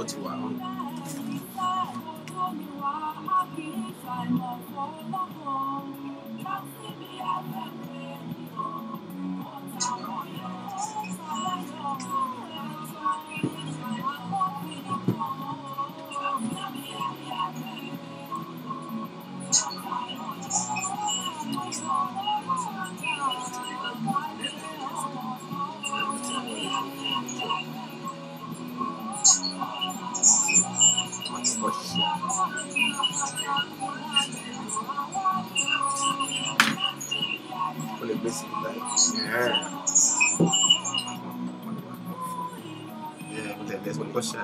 ti wà hàn. Olha bem esse daí. Tem mesmo um coxé.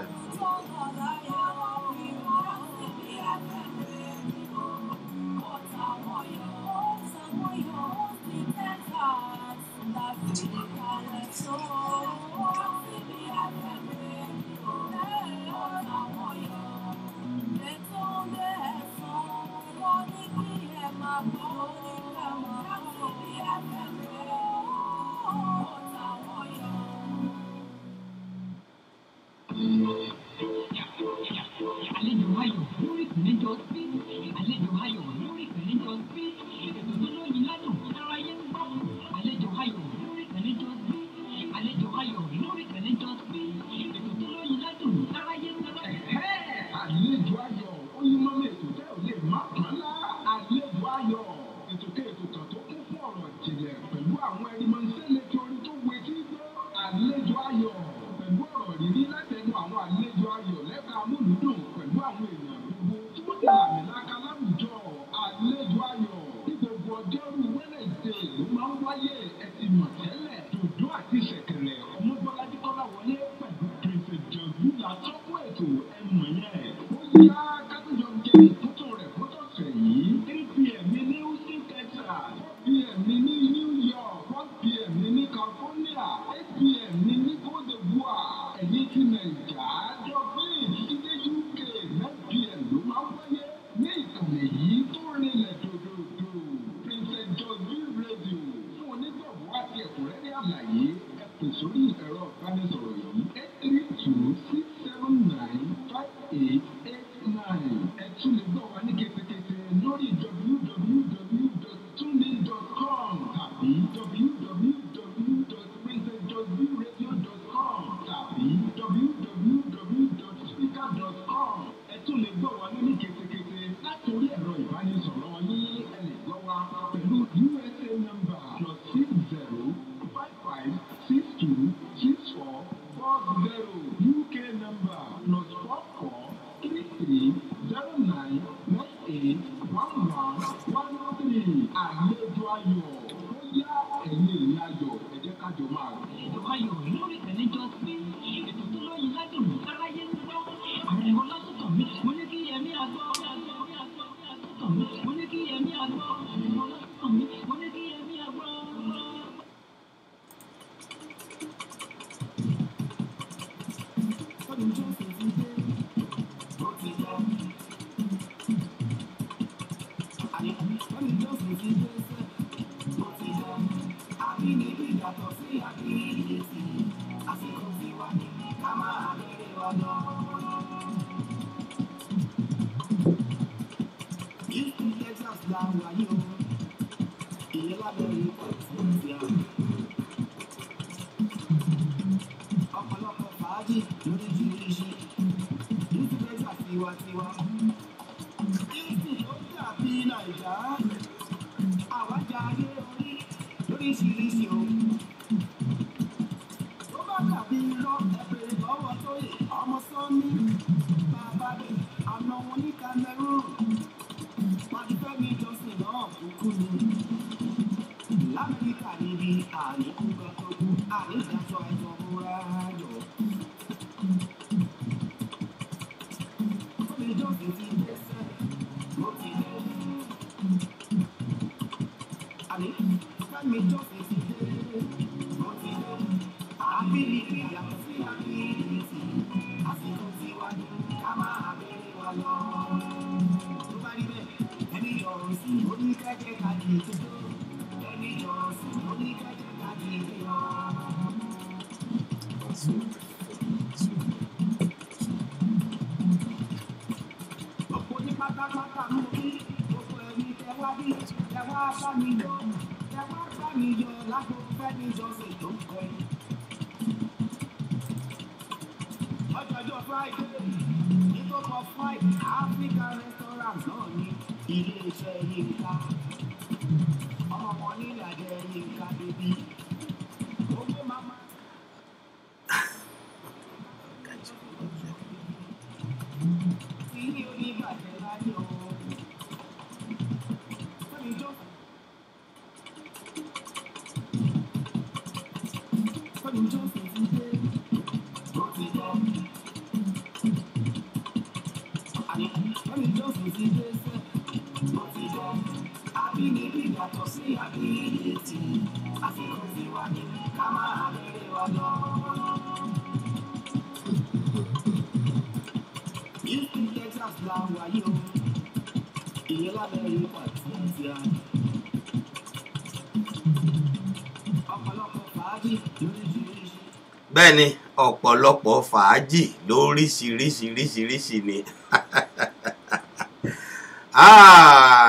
bẹ́ẹ̀ni ọ̀pọ̀lọpọ̀ fàájì lóríṣiríṣiríṣiríṣi ni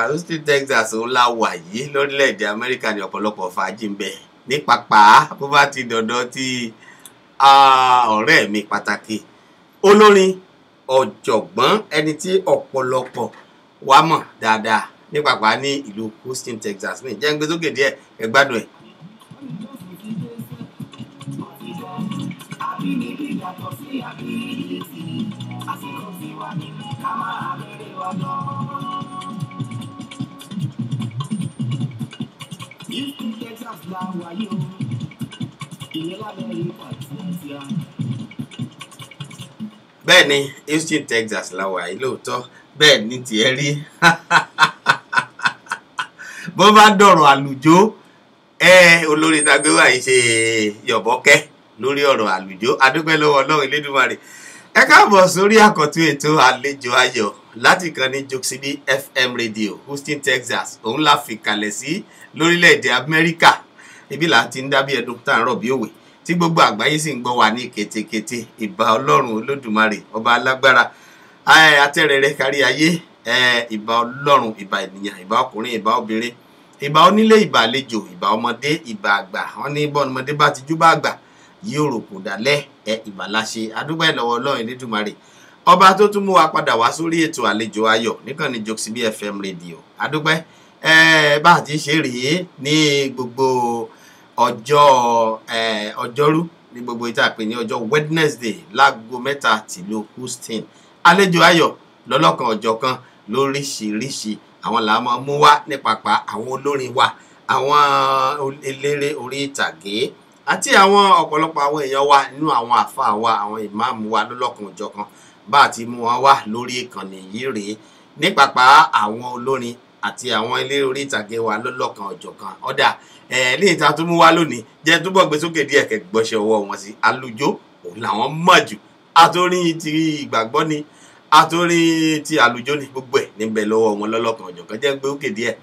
Houston Texas ó la wà yìí lórílẹ̀‐èdè Amẹ́ríkà ní ọ̀pọ̀lọpọ̀ fàájì ń bẹ ní pàpà bó bá ti dọ̀dọ̀ tí ọ̀rẹ́ mi pàtàkì olórin ọ̀jọ̀gbọ́n ẹni tí ọ̀pọ̀lọpọ̀ wa mọ̀ dáadáa ní pàpà ní ìlú Houston Texas ní jẹ́ ń gbé sókè díẹ̀ ẹ gbádùn ẹ̀. bẹ́ẹ̀ ni Houston Texas la wà yìí lóòótọ́ bẹ́ẹ̀ ni tiẹ̀ rí bó bá dọ̀rọ̀ àlùjó olórí tagbéwà yìí ṣe yọ̀bọ̀kẹ́ lórí ọ̀rọ̀ àlùjó adúpẹ́ lọ́wọ́ Ọlọ́run Elédùmarè ẹ káàbọ̀ sórí àkọ́tún ètò àlejò ayọ̀ láti kan ní Jokesibi FM radio Houston Texas òun la fi kalẹ̀ sí lórílẹ̀‐èdè Amẹ́ríkà ibi là ti ń dábí ẹdun tá à ń rọ̀ bí òwe tí gbogbo àgbáyé sì ń gbọ́ wa ní ketekete ìbà Ọlọ́run Olódùmarè ọba alágbára atẹ́rẹrẹ kárí ayé ìbà Ọlọ́run ìbà ènìyàn ìbà ọkùnrin ìbà obìnrin ìbà onílé ìbà àlejò ìbà ọmọdé ìbà àgbà wọn ní bọ́n ọmọdé bá ti jú bá àgbà yóò rò kò dálẹ̀ ìbàláṣe adúpẹ́ lọ́wọ́ Ọlọ́run Elédùmarè ọba tó tún mú wa padà wá sórí ètò àlejò ayọ̀ nìkan ní Jokesibi FM radio adúpẹ́ bá a ti ṣe rèé ní gbogbo ọjọ́rú ní gbogbo ìta pè ní ọjọ́ Wednesday láago 3 tìlú Houston àlejò ayọ̀ lọ́lọ́kan ọ̀jọ̀kan lóríṣiríṣi àwọn là máa mú wá ní pàpà àwọn olórin wa àwọn eléré orí ìtàgé àti àwọn ọ̀pọ̀lọpọ̀ àwọn èèyàn wa nínú àwọn àfáà wa àwọn ìmáàmù wa lọ́lọ́kan ọ̀jọ̀kan bá a ti mú wọn wá lórí ìkànnì yìí rèé ní pàpà àwọn olórin àti àwọn eléré orí ìtàgé wa lọ́lọ́kan ọ̀jọ̀kan ọ̀dà lẹ́yìn tá a tún mú wá lónìí jẹ́ túbọ̀ gbé sókè díẹ̀ kẹ́gbọ́ṣẹ́ ọwọ́ wọn sí àlùjó òun làwọn mọ̀ jù àtòrin ti ìgbàgbọ́ ni àtòrin ti àlùjó ni gbogbo ẹ̀ níbẹ̀ lọ́wọ́ wọn lọ́lọ́kan ọ̀jọ̀kan jẹ́ gbé sókè díẹ̀.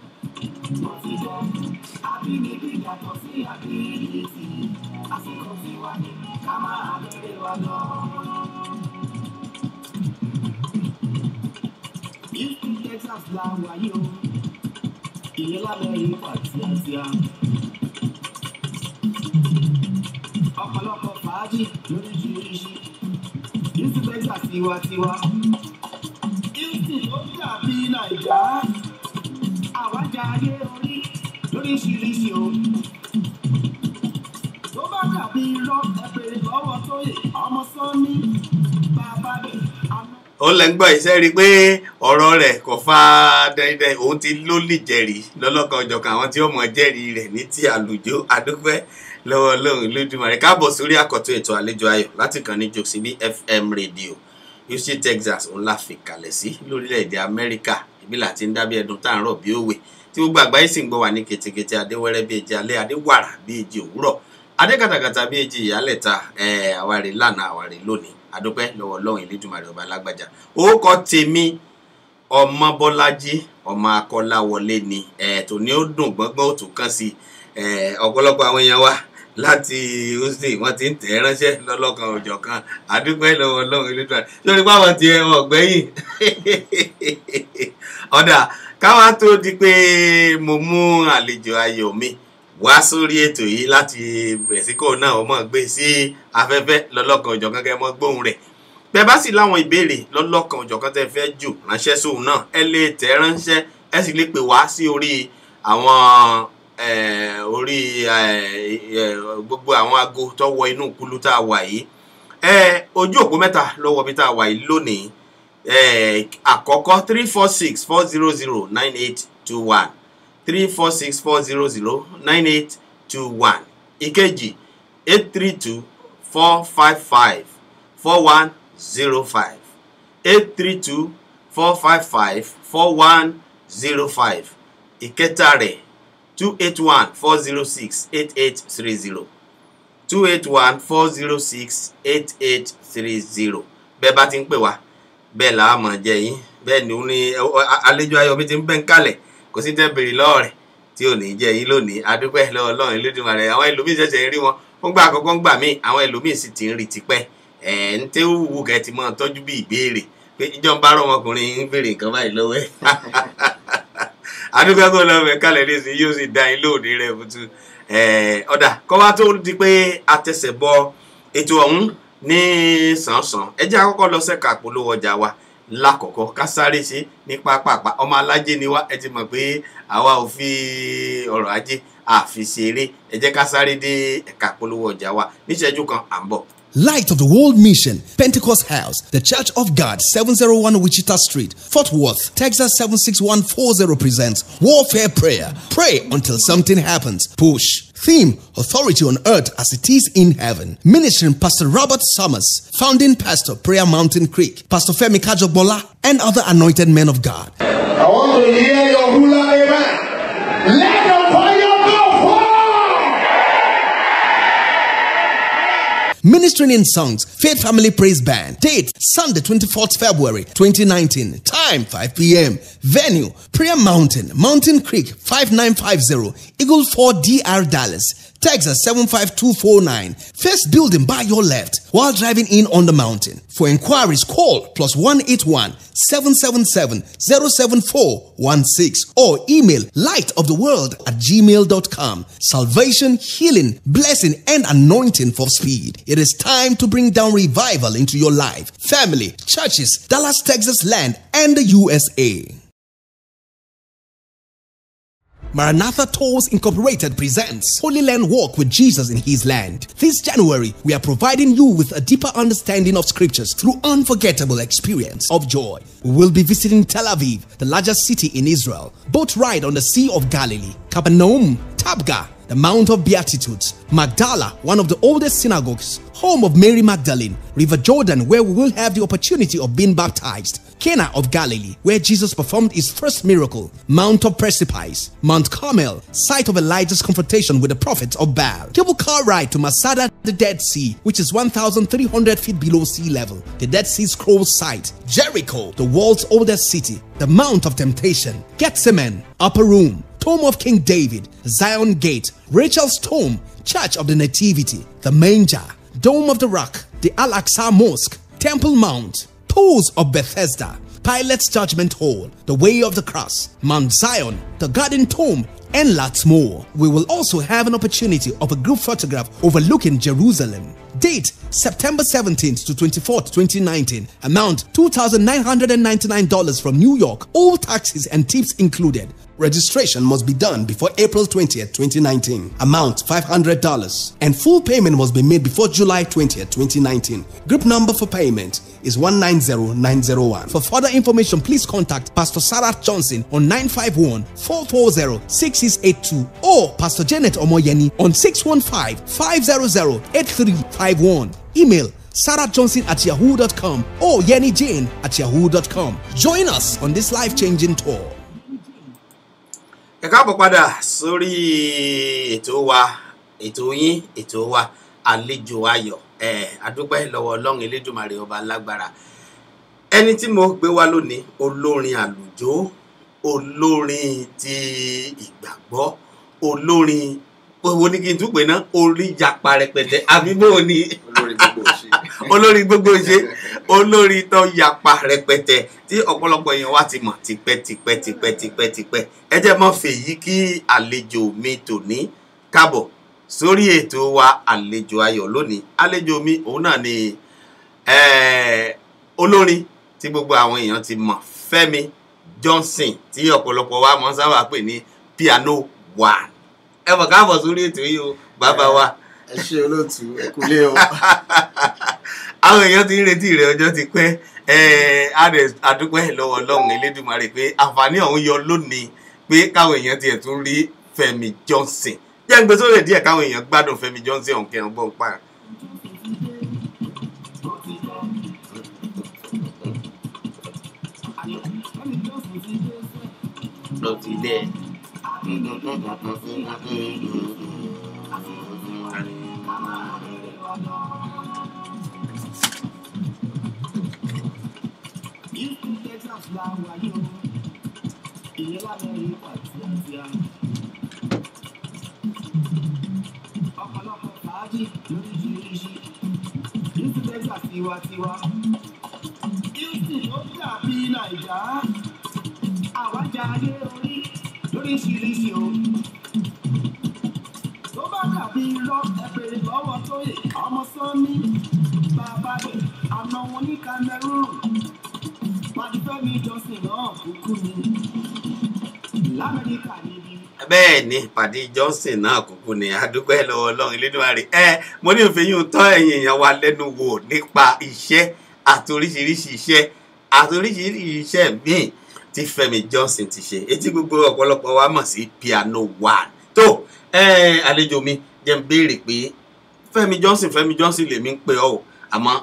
ọ̀pọ̀lọpọ̀ fàájì lóríṣiríṣi Houston Texas tiwa Houston ó dàbí Nàìjà àwájà ayé orí lóríṣiríṣi o tó bá dàbí irọ́ ẹ̀bẹ̀rẹ̀ lọ́wọ́ tó yẹ ọmọ sọ́ni bàbá rẹ̀ àná. ó lẹ́ ń gbọ́ iṣẹ́ rí i pé ọ̀rọ̀ rẹ̀ kò fa dandan òun ti ló lè jẹ́rìí lọ́lọ́kan ọ̀jọ̀kan àwọn tí ó mọ̀ jẹ́rìí rẹ̀ ní ti àlùjó adúpẹ́ lọ́wọ́ Ọlọ́run Olódùmarè káàbọ̀ sórí àkọ́tún ètò àlejò ayọ̀ láti kan ní Jokesibi FM radio Houston Texas òun la fi kalẹ̀ sí lórílẹ̀‐èdè Amẹ́ríkà ibi là ti ń dábí ẹdun tá à ń rọ̀ bí òwe tí gbogbo àgbáyé sì ń gbọ́ wà ní ketekete adéwẹ́rẹ́ bí èjì alẹ́ adéwàrà bí èjì òwúrọ̀ adékàtàkàtà bí èjì ìyálẹ̀ta àwárí lánàá àwárí lónìí adúpẹ́ lọ́wọ́ Ọlọ́run Elédùmarè ọba alágbájá orúkọ tèmi Ọmọbọ́lájí ọmọ Akọ́láwọlé ni tòní ó dùn gbọ́ngbọ́n ó tún kàn sí ọ̀pọ̀lọpọ̀ àwọn èèyàn wa láti Houston wọ́n ti ń tẹ̀ ránṣẹ́ lọ́lọ́kan òjọ̀ kan àdúpẹ́ lọ́wọ́ Ọlọ́run Elédùmarè lórí pàwọn ti ẹ̀wọ̀n ọ̀gbẹ́yìn ọ̀dà káwá tó di pé mo mú àlejò ayọ̀ mi wá sórí ètò yìí láti Mexico náà ọmọ gbé sí afẹ́fẹ́ lọ́lọ́kan òjọ̀ kan kẹ́ mọ́ gbóhùn rẹ̀ bẹ́ẹ̀ bá sì láwọn ìbéèrè lọ́lọ́kan òjọ̀ kan tẹ́ fẹ́ jù ránṣẹ́ sóhun náà ẹ lè tẹ̀ ránṣẹ́ ẹ sì lè pè wá sí orí àwọn gbogbo àwọn aago tó wọ inú kúlú tá a wà yìí ojú òpó mẹ́ta lọ́wọ́ bí tá a wà yìí lónìí àkọ́kọ́ 346-400-9821 346-400-9821 ìkejì 832-455-4105 832-455-4105 ìkẹta rẹ̀ 281-406-8830 281-406-8830 bẹ́ẹ̀ bá ti ń pè wá bẹ́ẹ̀ là á mọ̀ jẹ́ yín bẹ́ẹ̀ ni ó ní àlejò ayọ̀ mi ti ń bẹ́ ń kalẹ̀ kò sí tẹ́ bèrè lọ́wọ́ rẹ̀ tí ò ní jẹ́ yín lónìí adúpẹ́ lọ́wọ́ Ọlọ́run Elédùmarè àwọn ẹlòmíì ṣẹ̀ṣẹ̀ ń rí wọn fún gbà àkọ́kọ́ ń gbà míì àwọn ẹlòmíì sì ti ń rí tipẹ́ ń tẹ́ wù kẹ́ ti mọ́ tọ́jú bí ìbéèrè pé ìjọba rọ ọmọkùnrin ń béèrè nǹkan báyìí lọ́wọ́ ẹ̀ adúpẹ́ kó lọ́wọ́ ẹ̀ kálẹ̀ ní ìsìn yóò sì dá yín lóòdì rẹ̀ fútu ọ̀dà kọ́ wá tó di pé atẹsẹ̀ bọ ètò ọ̀hún ní sàn-án ẹ jẹ́ àkọ́kọ́ lọ sẹ́ka polówó ọjà wa lákọ̀ọ́kọ́ ká sáré ṣe ní pápápá ọmọ alájẹ ni wá ẹ ti mọ̀ pé àwa ò fi ọrọ̀ ajé àfi ṣeré ẹ jẹ́ ká sáré dé ẹ̀ka polówó ọjà wa níṣẹ́jú kan à ń bọ̀. Light of the World Mission, Pentecost House, The Church of God, 701 Wichita Street, Fort Worth, Texas 76140 presents Warfare Prayer. Pray until something happens. Push. Theme, Authority on Earth as it is in heaven. Ministering Pastor Robert Summers, founding pastor, Prayer Mountain Creek, Pastor Femi Kajobola, and other anointed men of God. I want to hear your hula, amen. Let the fire go forth. Ministering in Songs, Faith Family Praise Band. Date, Sunday 24th February 2019. Time, 5 p.m. Venue, Prayer Mountain, Mountain Creek, 5950, Eagle 4 DR Dallas, Texas 75249. First building by your left while driving in on the mountain. For inquiries, call +181-777-07416 or email lightoftheworld@gmail.com. Salvation, healing, blessing, and anointing for speed. It is time to bring down revival into your life, family, churches, Dallas, Texas land, and the USA. Maranatha Tours Incorporated presents Holy Land Walk with Jesus in His Land. This January, we are providing you with a deeper understanding of scriptures through unforgettable experience of joy. We will be visiting Tel Aviv, the largest city in Israel, boat ride on the Sea of Galilee, Capernaum, Tabgha, the Mount of Beatitudes, Magdala, one of the oldest synagogues, home of Mary Magdalene, River Jordan, where we will have the opportunity of being baptized, Cana of Galilee, where Jesus performed his first miracle, Mount of Precipice, Mount Carmel, site of Elijah's confrontation with the prophets of Baal, cable car ride to Masada, the Dead Sea, which is 1,300 feet below sea level, the Dead Sea Scrolls site, Jericho, the world's oldest city, the Mount of Temptation, Gethsemane, Upper Room, Tomb of King David, Zion Gate, Rachel's Tomb, Church of the Nativity, the Manger, Dome of the Rock, the Al-Aqsa Mosque, Temple Mount, Pools of Bethesda, Pilate's Judgment Hall, the Way of the Cross, Mount Zion, the Garden Tomb, and lots more. We will also have an opportunity of a group photograph overlooking Jerusalem. Date, September 17th to 24th, 2019. Amount, $2,999 from New York. All taxes and tips included. Registration must be done before April 20th, 2019. Amount, $500. And full payment must be made before July 20th, 2019. Group number for payment is 190901. For further information, please contact Pastor Sarah Johnson on 951-440-6682 or Pastor Janet Omoyeni on 615-500-8351. Email sarahjohnson@yahoo.com or yennyjane@yahoo.com. Join us on this life-changing tour. Ẹ káàbọ̀ padà sórí ètò wa, ètò yín, ètò wa, àlejò ayọ̀. Adúpẹ́ lọ́wọ́ Ọlọ́run Elédùmarè ọba lágbára. Ẹni tí mo gbé wá lónìí, olórin àlùjó, olórin ti ìgbàgbọ́, olórin owó ní kí n tún pè ná orí japa rẹpẹtẹ àbí bó ni olórí gbogbo ṣe. olórí gbogbo ṣe olórí tó yapa rẹpẹtẹ tí ọ̀pọ̀lọpọ̀ èèyàn wá ti mọ̀ tipẹ́ ẹ jẹ́ mọ́ fèyí kí àlejò mi tòní kábọ̀ sórí ètò wa àlejò ayọ̀ lónìí. Àlejò mi òun náà ni olórin tí gbogbo àwọn èèyàn ti mọ̀ Fẹ́mi Johnson tí ọ̀pọ̀lọpọ̀ wa mọ̀ sábà pè ní Piano One. Ẹ bọ̀ káàbọ̀ sórí ètò yìí o bàbá wa. ẹ ṣe olóòtú ẹ kúlé o. Àwọn èèyàn ti ń retí rẹ̀ ọjọ́ ti pẹ́ adúpẹ́ lọ́wọ́ Ọlọ́run Elédùmarè pé àǹfààní ọ̀hún yọ lónìí pé káwọn èèyàn tiẹ̀ tún rí Fẹ́mi Johnson. Jẹ́ ń gbé sórí díẹ̀ káwọn èèyàn gbádùn Fẹ́mi Johnson ọ̀hún kẹrin gbọ́n pa. Lọ ti dẹ̀. Tiwa Houston ó dàbí Naija àwájà ayé orí lóríṣiríṣi o tó bá dàbí irọ́ ẹ̀bẹ̀rẹ̀ lọ́wọ́ tó yẹ ọmọ Sanni bàbá rẹ̀ àna wọn ní Cameroon pàdé Fẹ́mi Johnson náà kúkú ni l'Amẹ́ríkà níbi. Bẹ́ẹ̀ ni pàdé Johnson náà kúkú ni adúpẹ́ lọ́wọ́ Ọlọ́run Elédùmarè. Mo ní òfin yìí tọ́ ẹ̀yin èèyàn wa lẹ́nu wò nípa iṣẹ́ àti oríṣiríṣi iṣẹ́ míì tí Fẹ́mi Johnson ti ṣe etí gbogbo ọ̀pọ̀lọpọ̀ wa mọ̀ sí Piano One. Tó àlejò mi jẹ́ ń béèrè pé Fẹ́mi Johnson lèmi ń pè ọ́ àmọ́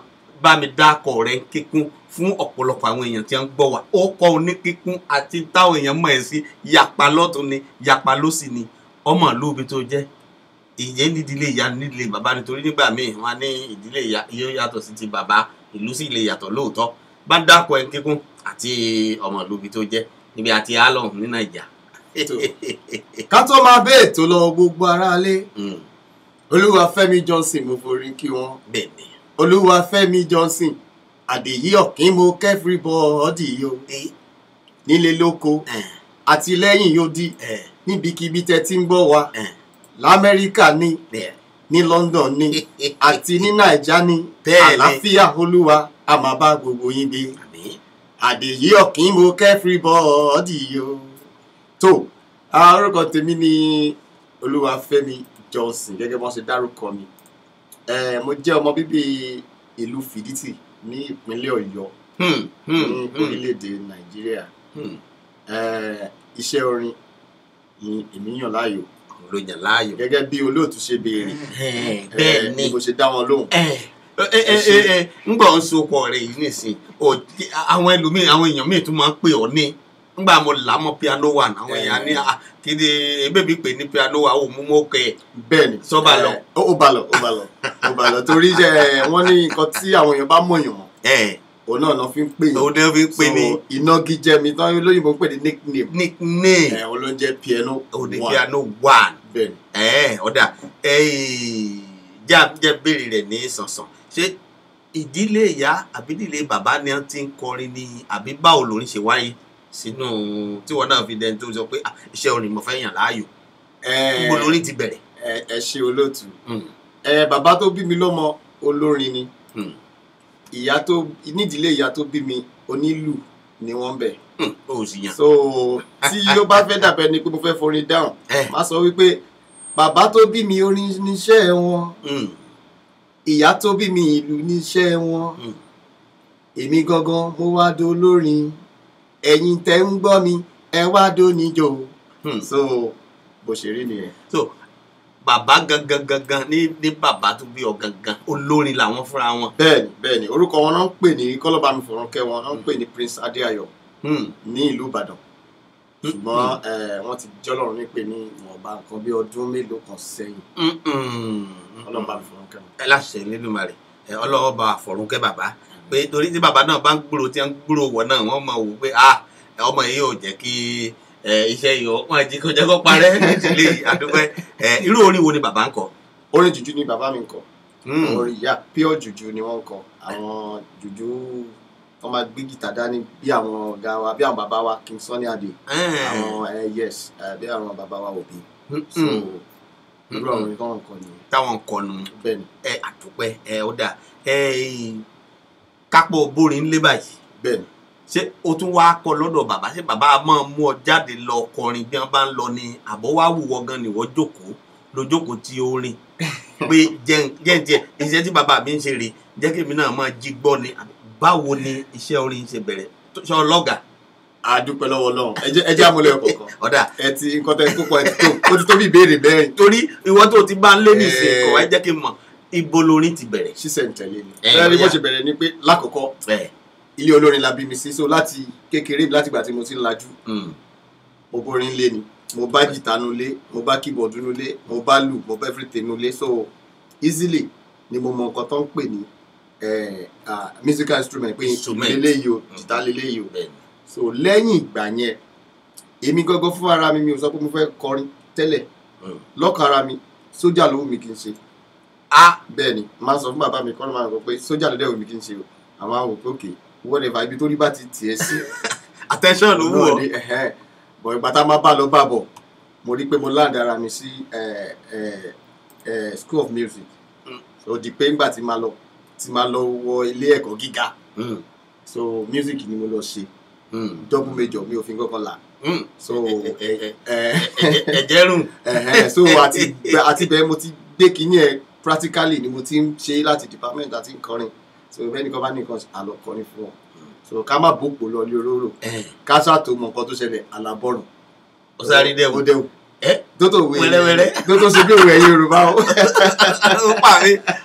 bá mi dákọ̀ rẹ̀ ń kíkún fún ọ̀pọ̀lọpọ̀ àwọn èèyàn tí wọ́n ń gbọ́ wa ó kọ́ oní kíkún àti táwọn èèyàn mọ̀ ẹ́ sí yapa lọ́tún ni yapa lósì ni ọmọ ìlú tó jẹ́ ìyẹn nídìílé ìyá nídìílé bàbá nítorí nígbà míì wọn ní ìdílé ìyá yóò yàtọ̀ sí ti bàbá ìlú sì lè yàtọ̀ lóòótọ́ bá dákọ̀ ẹ̀ ń kíkún àti ọmọ ìlú tó jẹ́ níbi àti alọ́hùn ní Nàìjà. ká tó máa bẹ́ẹ̀ tó lọ gbogbo aráalé Olúwafẹ́mi Johnson mo forí kí wọ́n. Bẹ́ẹ̀ni. Olúwafẹ́mi Johnson àdèyí ọ̀kín mo kẹ́fìrí bọ́ọ̀dì yìí o nílé lóko àti lẹ́yìn yóò di níbikíbi tẹ́ ti ń gbọ́ wa l'Amẹ́ríkà ní London ní àti ní Nàìjà ní àlàáfíà Olúwa a máa bá gbogbo yín gbé àdèyí ọ̀kín mo kẹ́fìrí bọ́ọ̀dì yìí o. tó orúkọ tèmi ní Olúwafẹ́mi Johnson gẹ́gẹ́ bọ́n ṣe dárúkọ mi mo jẹ́ ọmọ bíbí ìlú Fìdítì ní ìpínlẹ̀ Ọ̀yọ́ ní orílẹ̀-èdè Nàìjíríà. Iṣẹ́ orin ni èmi yàn láàyò gẹ́gẹ́ bí olóòtú ṣe béèrè bẹ́ẹ̀ ni bó ṣe dá wọn lóhùn. ngbà ń sopọ̀ rẹ̀ yìí nìsín àwọn ẹlòmíì àwọn èèyàn míì tún máa ń pè ọ́ ní ngbà mo là mọ́ Piano One àwọn èèyàn ní kéde ebébí pè ní Piano One ò mú mọ́ kẹ́ ẹ̀. Bẹ́ẹ̀ni sọ́ba lọ. ó bá lọ torí wọ́n ní nǹkan tí àwọn èèyàn bá mọ̀yàn mọ́ òun náà fi ń pè yín. òun náà fi ń pè ní. ìnagijẹ mi tán lóyìnbó ń pè ní nickname. òun ló ń jẹ́ Piano One. Piano One. Bẹ́ẹ̀ni. Ọ̀dà jẹ́ béèrè rẹ̀ ní sànsàn ṣé ìdílé ìyá àbí ìdílé bàbá ni wọ́n ti ń kọrin ní àbí báwo lórin ṣe wáyé sínú tí wọn náà fi dẹni tó sọ pé iṣẹ́ orin mo fẹ́ yàn láàyò gbogbo lórin ti bẹ̀rẹ̀. ẹ ṣe olóòtú bàbá tó bí mi lọ́mọ olórin ni nídìílé ìyá tó bí mi onílù ni wọ́n bẹ̀. ó sì yàn. so tí ó bá fẹ́ dàbẹ́ ni pé mo fẹ́ forin dáhùn má sọ wípé bàbá tó bí mi orin níṣẹ́ wọn ìyá tó bí mi ìlù níṣẹ́ wọn èmi gangan mo wá dolórin ẹ̀yin tẹ́ ń gbọ́ mi ẹ wá dóníjó. so bó ṣe rí nìyẹn. so bàbá gangan ní bàbá tó bí ọ gangan olórin làwọn fúnra wọn. bẹ́ẹ̀ni orúkọ wọn náà ń pè ní kọlọba mi fọrọkẹ wọn náà ń pè ní Prince Adéayọ̀ ní ìlú Ìbàdàn ṣùgbọ́n wọ́n ti jọ́lọ́run ní pé ní ìwọ̀nba nǹkan bí ọdún mélòó kan sẹ́yìn. Ọlọ́ba mi fọrọkẹ wọn. ẹ láṣẹ Elédùmarè ọlọ́ọ̀ba fọrọkẹ bàbá pé torí tí bàbá náà bá ń gbúrò tí wọ́n ń gbúrò wọ̀ náà wọ́n máa wò pé ọmọ yìí ò jẹ́ kí iṣẹ́ yìí wọ́n jí kó jẹ́ kó parẹ́ nítorí àdúgbò irú orin wo ni bàbá ń kọ. orin jùjú ni bàbá mi ń kọ orin ìyá pure jùjú ni wọ́n ń kọ àwọn jùjú wọ́n máa gbé gìtá dání bí àwọn ọ̀gá wa bí àwọn bàbá wa King Sunny Adé àwọn yes bí àwọn bàbá wa Òbí so irú àwọn orin táwọn kọ nìyẹn. táwọn kọ nù bẹ́ẹ̀ni àdúpẹ́ ó dà kápọ̀ bórin lé báyìí. bẹ́ẹ̀ni. ṣé o tún wá kọ lọ́dọ̀ bàbá ṣé bàbá máa mú ọ jáde lọ kọrin bí wọ́n bá ń lọ ni àbọ̀ wá wùwọ́ gan ni wọ́n jókòó lójókòó tí ó rìn pé jẹ́ iṣẹ́ tí bàbá mi ń ṣe rè jẹ́ kí èmi náà máa jí gbọ́ ni báwo ni iṣẹ́ orin ṣe bẹ̀rẹ̀ ṣe ọlọ́gà. àdúpẹ́ lọ́wọ́ Ọlọ́run ẹ jẹ́ àmúlẹ̀ ọ̀kọ̀ọ̀kan. ọ̀dà ẹ ti nǹkan tẹ́ kókó ẹ ti tó ó ti tó bí ìbéèrè mẹ́rin. torí ìwọ tó ti bá ń lé nìsín kọ̀ wá jẹ́ kí n mọ̀ ibo lorin ti bẹ̀rẹ̀. ṣíṣẹ̀ ń tẹ̀lé ni. bẹ́ẹ̀ ni bó ṣe bẹ̀rẹ̀ ni pé lákọ̀ọ́kọ́ ilé olórin la bí mi sí so láti kékeré láti ìgbà tí mo ti ń lajú mo borin lé ni mo bá jìtá nulé mo bá keyboard nulé mo bá lù mo bá everything nulé so easily ni mo mọ nǹkan tó ń pè ní musical instrument pé lélẹ́yìí o jìtá lélẹ́yìí o so lẹ́yìn ìgbà yẹn èmi gangan fún ara mi ò sọ pé mo fẹ́ kọrin tẹ́lẹ̀ lọ́kàn ara mi sójà ló wù mí kí n ṣe bẹ́ẹ̀ ni máa sọ fún bàbá mi kọ́ ló máa rò pé sójà ló dẹ̀ wù mí kí n ṣe o àwọn àwọn òkè òkè whatever ibi tó rí bá ti tiẹ̀ sí attention ló wù ọ́ bọ̀ ìgbà tá a máa bá lọ bá bọ̀ mo rí pé mo land ara mi sí school of music so di pé ńgbà tí máa lọ wọ ilé ẹ̀kọ́ gíga so music ni mo lọ ṣe double major mi ò fi kankan là so ẹ̀jẹ̀ rùn so àti bẹ́ẹ̀ mo ti gbé kínní ẹ̀ practically ni mo ti ń ṣe láti department àti nkọrin so bẹ́ẹ̀ni kan bá ní nǹkan àlọ́ kọrin fún ọ so ká má bòpò lọ lé olóró ká ṣàtò mọ nǹkan tó ṣẹlẹ̀ alábọ̀rùn ó sáré dẹ́wù tó tó wé wẹ́rẹ́wẹ́rẹ́ tó tó ṣe bí òwe ẹ̀yìn Yorùbá o.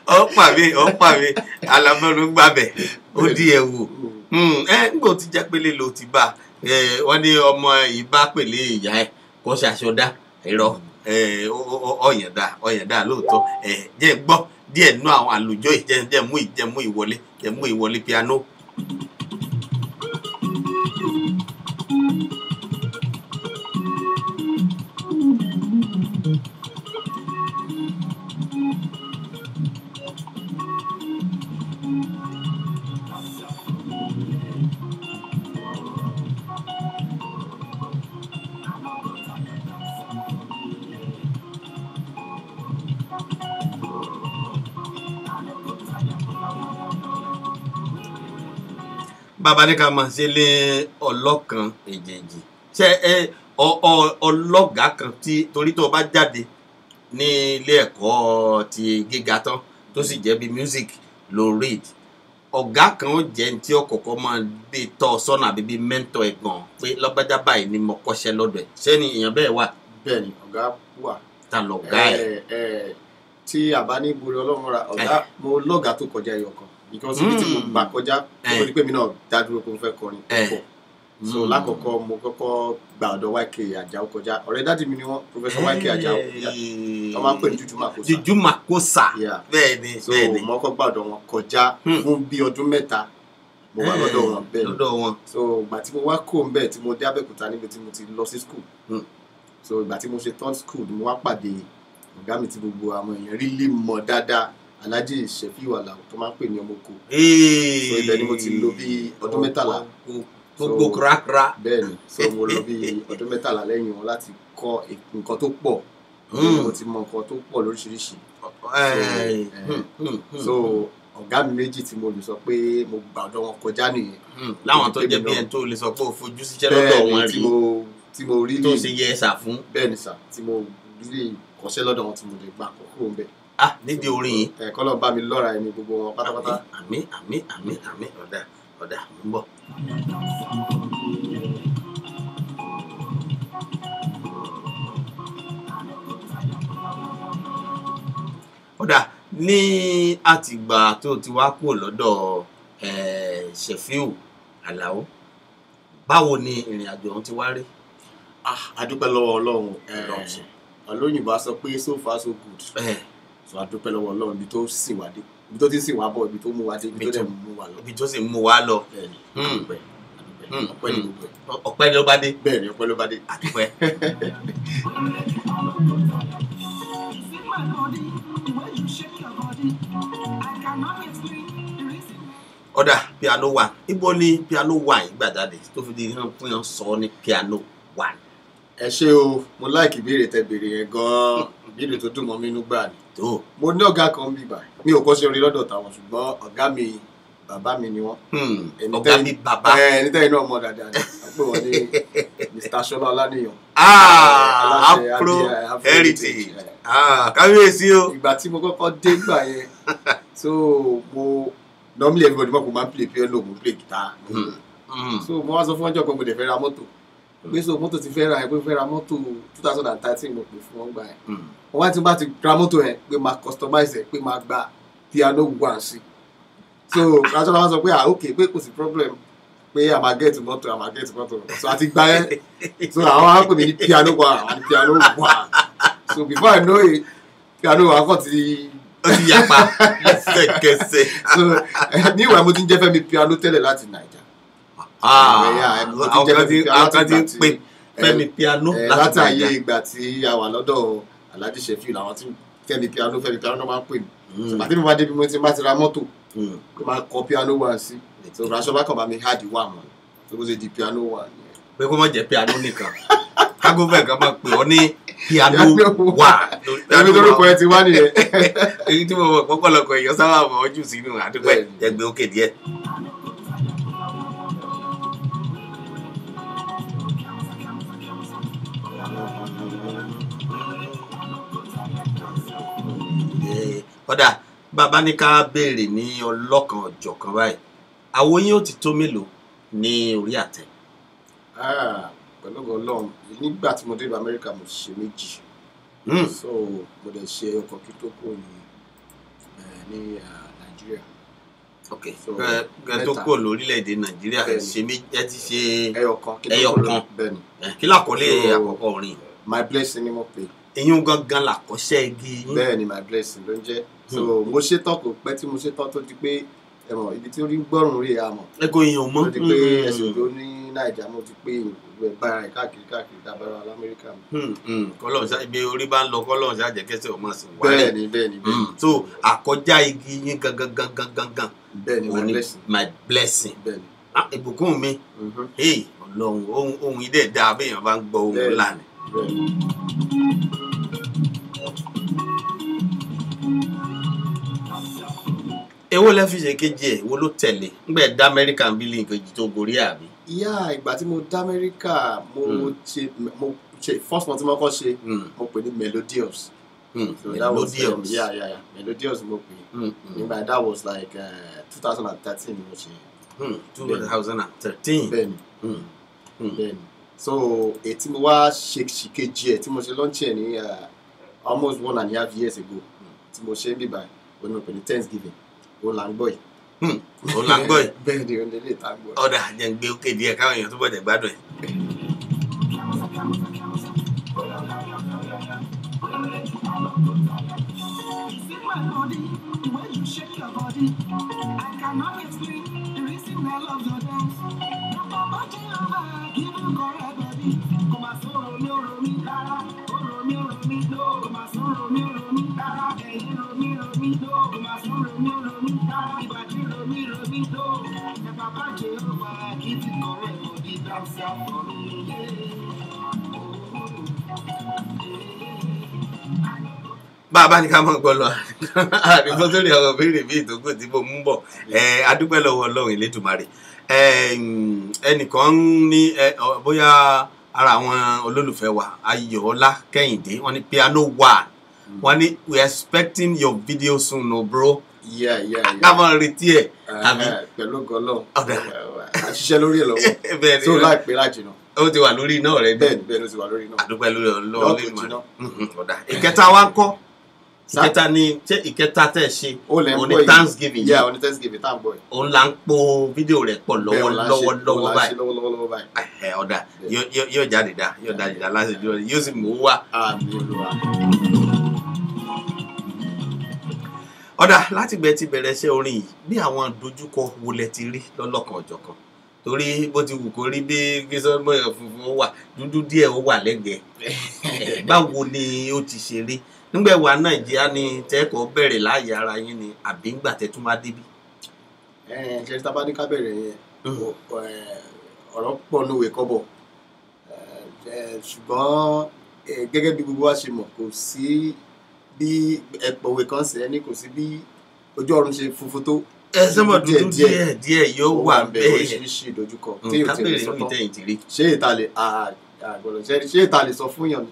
ó pà mí alábọ̀rùn gbàbẹ̀ ó di ẹ̀wù nígbà tí jápélé ló ti bá wọ́n ní ọmọ ìbá pèlè ìyá ẹ̀ kó ṣàṣọdá ẹ̀rọ ọ̀yàndá lóòótọ́ jẹ́ gbọ́ díẹ̀ nú àwọn àlùjọ ìjẹmú ìwọlé piano. bàbá ní ká máa ṣe lé ọlọ́kan èjèèjì ṣe ọlọ́gàá kan tí torí tó bá jáde ní ilé ẹ̀kọ́ ti gíga tán tó sì jẹ́ bí music lo read ọ̀gá kan ó jẹ́ tí ọ̀kọ̀ọ̀kan máa gbé tọ́ sọ́nà àbí bí mẹ́ńtọ̀ ẹ̀gbọ́n pé lọ́gbàjá báyìí ni mo kọ́ṣẹ́ lọ́dọ̀ ẹ̀ ṣé ni èèyàn bẹ́ẹ̀ wà. bẹ́ẹ̀ ni ọ̀gá wà. ta lọ̀gá ẹ̀. tí àbá ní ìborí Ọlọ́run ra ọ̀gá mo lọ́gàá tó kọjá ẹyọ kan because ibi tí mo gbà kọjá ó ní pé mi náà dádúró pé mo fẹ́ kọrin púpọ̀ so lákọ̀ọ́kọ́ mo kọ́kọ́ gba ọ̀dọ̀ YK Àjàó kọjá ọ̀rẹ́ dádì mi ni wọ́n Professor YK Àjàó wọ́n máa ń pè ní Jùjú Màkósà bẹ́ẹ̀ ni so mo kọ́ gba ọ̀dọ̀ wọn kọjá fún bí ọdún mẹ́ta mo wà lọ́dọ̀ wọn bẹ́ẹ̀ so ìgbà tí mo wá kó ń bẹ́ẹ̀ tí mo dé Abẹ́òkúta níbi tí mo ti lọ sí school so ìgbà tí mo ṣe third school mo wá pàdé ọ̀gá mi tí gbogbo àwọn èèyàn rí lè mọ̀ dáadáa Alhaji Sefiu Alao tó máa ń pè ní ọmọ oko so ibẹ̀ ni mo ti lò bí ọdún mẹ́tàlá gbogbo krakra bẹ́ẹ̀ ni so mo lò bí ọdún mẹ́tàlá lẹ́yìn wọn láti kọ́ nǹkan tó pọ̀ mo ti mọ nǹkan tó pọ̀ lóríṣiríṣi so ọ̀gá mi méjì tí mo lè sọ pé mo gbà ọ̀dọ̀ wọn kọjá nìyẹn láwọn tó jẹ́ bí ẹni tó lè sọ pé o fojú síṣẹ́ lọ́dọ̀ wọn rí tí mo rí tó ṣe yẹ ẹ̀sà fún bẹ́ẹ̀ ni sà tí mo rí kọ́ṣẹ́ lọ́dọ̀ wọn tí mo lè gbà kúrò ń bẹ̀. nídìí orin yìí. ẹ̀kọ́ lọ bá mi lọ́ra ẹni gbogbo wọn pátápátá. àmín ọ̀dà ń bọ̀. ọ̀dà ní àtìgbà tó ti wá kúrò lọ́dọ̀ Sefiu Alao báwo ni ìrìn àjò ọ̀hún ti wá rí. a dúpẹ́ lọ́wọ́ Ọlọ́run olóyìnbó a sọ pé so far so good so a dúpẹ́ lọ́wọ́ Ọlọ́run ibi tó sìn wá dé ibi tó ti sìn wá bọ̀ ibi tó mú wá dé ibi tó dẹ̀ mú wá lọ. ibi tó sì mú wá lọ. ọpẹ́ ní gbogbo ẹ̀. ọpẹ́ ló bá dé. Bẹ́ẹ̀ ni ọpẹ́ ló bá dé. àdúpẹ́. ọ̀dà piano one ibo ni piano one gbà jáde tó fi di fún yàn sọ ní piano one. Ẹ ṣé o, mo láìkì ìbéèrè tẹ béèrè yẹn gan-an, ìbéèrè tó dùn mọ́ mi inú gbà ni. tó Mo ní ọ̀gá kan bí báyìí, mi ò kọ́ sí orin lọ́dọ̀ tàwọn ṣùgbọ́n ọ̀gá mi bàbá mi ni wọ́n. ọ̀gá mi bàbá. Ẹni tẹ́yìn náà mọ̀ dáadáa ni, a pè wọ́n ní Mr. Ṣọlá Ọláníyàn. Afro Heritage. Kábíyèsí o. Ìgbà tí mo kọ́kọ́ dé gbà yẹn, so mo normally everybody mọ̀ kó máa ń play piano, mo play guitar. So mo wá sọ fún ọjọ́ kan mo dẹ̀ fẹ́ ra mọ́tò. Pé so mọ́tò ti fẹ́ ra ẹ̀ pé fẹ́ ra mọ́tò 2013 mo pè fún wọn gbà yẹn. Wọ́n wá tí bá ti ra mọ́tò yẹn pé máa customize ẹ̀ pé máa gba piano one sí. So Rajola wá sọ pé okay pé kò sí problem pé a máa get mọ́tò so àti gbà yẹn so àwọn á pè mí ní piano one àwọn ní piano one so before I know it piano one kàn ti ó ti yapa lẹ́sẹ̀kẹsẹ̀. so níwàá mo ti ń jẹ́ Fẹ́mi piano tẹ́lẹ̀ láti Naija. àwọn kan ti ń pè Fẹ́mi piano láti ayé ìgbà tí a wà lọ́dọ̀ Alhaji Sheffield àwọn tí Fẹ́mi piano náà máa ń pè mí. Àti mi máa débi mo ti bá ti ra mọ́tò pé máa kọ piano one sí so Rajola kàn bá mi hard one mọ́ so bó ṣe di piano one yẹn. pé kó má jẹ́ piano nìkan kágófẹ́ kan máa pè ọ́ ní piano one. ẹbí tó lóko ẹ ti wá nìyẹn. èyí tí mo mọ̀ pọ́pọ́lọpọ̀ èèyàn sábà mọ̀ ọ́ jù sínú àdúpẹ́ ẹgbẹ́ òkè díẹ̀. ọ̀dà bàbá ní ká béèrè ní ọlọ́kan ọ̀jọ̀kan báyìí àwo yín ó ti tó mélòó ní orí àtẹ. Pẹ̀lú Ọlọ́run nígbà tí mo dé ìlú Amẹ́ríkà mo ṣe méjì so mo dẹ̀ ṣe ọkọ̀ kí tó kù ní Nàìjíríà. ok gẹ tó kù lórílẹ̀‐èdè Nàìjíríà ẹ ti ṣe ẹyọkan bẹ́ẹ̀ni. kí làkọlé àkọ́kọ́ orin. My Blessing ni mo pè. eyín gangan làkọ́ṣẹ́ igi yín. Bẹ́ẹ̀ni My Blessing ló ń jẹ́ so mo ṣe tán kò pẹ́ tí mo ṣe tán tó di pé ẹ̀mọ̀ ibi tí ó rí gbọ́rùn rí àmọ̀. ẹ kò yàn mọ́. ó di pé ẹ̀sìn òjò ní Nàìjíríà mo ti pé ìwé bára ẹ̀ káàkiri dábàrà l'Amẹ́ríkà. kọ́lọ́n ṣá ibi orí bá ń lọ kọ́lọ́n ṣá jẹ́ kẹ́sẹ̀ ọmọ sí wálé. bẹ́ẹ̀ni. so àkọjá igi yín gangan. bẹ́ẹ̀ni My Blessing. bẹ́ẹ̀ni. ìbùkún mi Ọlọ́run ohun ilé dáa béèyàn bá ń gbọ́ ohun ńlá ni. èwo lẹ fi ṣe kejì ẹ wo ló tẹ̀lé ngbẹ dá Amẹ́ríkà ń bí lè kejì tó gorí àbí. Ìgbà tí mo dá Amẹ́ríkà mo ṣe first one tí mo kọ́ ṣe mo pè ní Melodious. Melodious mo pè nígbà that was like 2013 mo ṣe. 2013. bẹ́ẹ̀ni so ètí mo wá ṣe kejì ẹ tí mo ṣe launch ẹ ní almost 1.5 years ago tí mo ṣe ń bíbá ẹ mo pè ní Thanksgiving. Òun là ń gbọ́ yìí. Bẹ́ẹ̀ ni onílé ìta gbọ́. ọ̀dà jẹ́ ń gbé òkè díẹ̀ káwọn èèyàn tó bọ̀ jẹ́ gbádùn ẹ̀. bàbá ní ká mọ̀ gbọ́ lọ àdìgbò sórí ọ̀rọ̀ béèrè bí ìtókù tí mo mú bọ̀ adúpẹ́ lọ́wọ́ Ọlọ́run Elédùmarè ẹnìkan ní bóyá ara àwọn olólùfẹ́ wa Ayọ̀ọ́lá Kẹ́hìndé wọ́n ní piano one wọ́n ní we expecting your video soon o bro. ká mọ̀ retí ẹ̀ àbí. pẹ̀lú gọlọ́ àṣìṣe lórí ẹ̀ lọ́wọ́ tó láìpẹ́ lájìnà. ó ti wà lórí iná rẹ. bẹ́ẹ̀ni ó ti wà lórí iná. àdúpẹ́ lórí Ọlọ́run Elédùmarè. ìkẹta wa ń kọ́ ìkẹta ni ṣé ìkẹta tẹ̀ ṣe òní Thanksgiving yìí òní Thanksgiving tá à ń bọ̀ yìí. òun là ń po fídíò rẹ̀ pọ̀ lọ́wọ́lọ́wọ́ báyìí. lọ́wọ́lọ́wọ́ báyìí. ọ̀dà yóò jáde dá láti dúró yóò sì mú wá. ọ̀dà láti gbẹ ti bẹ̀rẹ̀ iṣẹ́ orin yìí bí àwọn dojúkọ wo lẹ ti rí lọ́lọ́kan ọ̀jọ̀kan torí bó ti wù kó rí bí gbèsòmọ funfun ó wà dúdú díẹ̀ ó wà lẹ́gbẹ̀ẹ́ báwo ni ó ti ṣe rí nígbà wà Nàìjíríà ni tẹ́kọ̀ọ́ bẹ̀rẹ̀ láàyè ara yín ni àbí ńgbà tẹ́ tún máa débi. ṣe tá a bá ní ká bẹ̀rẹ̀ yẹn ọ̀rọ̀ pọ̀ lówe kọ́bọ̀ ṣùgbọ́n gẹ́gẹ́ bí gbogbo wa ṣe mọ̀ kò sí bí ẹ̀pọ̀wé kan sí ẹni kò sí bí ojú ọ̀run ṣe funfun tó sọmọ dúdú díẹ̀ yóò wà bẹ́ẹ̀ oríṣiríṣi ìdojúkọ tí yóò ti rí sọ́tọ̀ ìtẹ̀yìn ti rí. ṣé ìta lè sọ fún yàn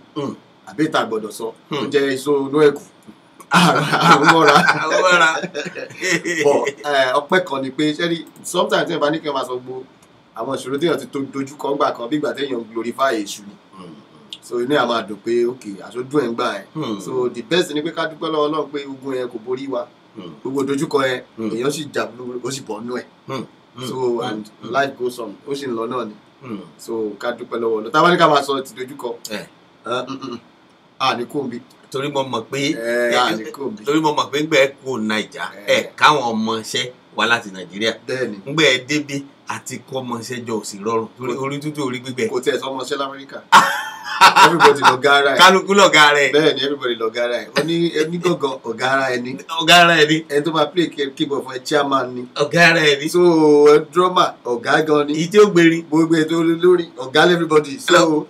àbí ìta gbọ́dọ̀ sọ tó jẹ́ èso inú ẹ̀kú àwòrán ọpẹ́ kan ni pé ṣẹ́rí sometimes tí ẹ bá ní kí ẹ máa sọ gbogbo àwọn ìṣòro téèyàn ti dojúkọ ńgbà kan bí ìgbà téèyàn glorify èṣù ni so inú ẹ̀ máa dùn pé ok àṣojú ẹ̀ ń gbà ẹ̀ so the best ni pé ká dúpẹ́ lọ́wọ́ Ọlọ́run pé ogun yẹn kò borí wa gbogbo dojúkọ yẹn èèyàn sì jà ó sì bọ̀ nú ẹ̀ so and life goes on ó sì ń lọ náà ni so ká dúpẹ́ lọ́wọ́ Ọlọ́run táwọn ní ká máa sọ ti dojúkọ ní kóńbi torí mo mọ̀ pé ńgbẹ́ kó Naija káwọn ọmọọṣẹ́ wá láti Nàìjíríà ńgbẹ́ débi àti kọ́ ọmọọṣẹ́ jọ ò sì rọrùn torí orí tútù orí gbígbẹ. kò tẹ̀ sọ ọmọọṣẹ́ l'Amẹ́ríkà everybody lọ̀gá ara ẹ̀ kálukú lọ̀gá ara ẹ̀ bẹ́ẹ̀ ni everybody lọ̀gá ara ẹ̀ onígangan ọ̀gá ara ẹni ẹni tó máa play keyboard fún ẹ chairman ni ọ̀gá ara ẹni so drummer ọ̀gá gan ni ìdí ó gbèrí gbogbo ètò lórí ọ̀gá everybody so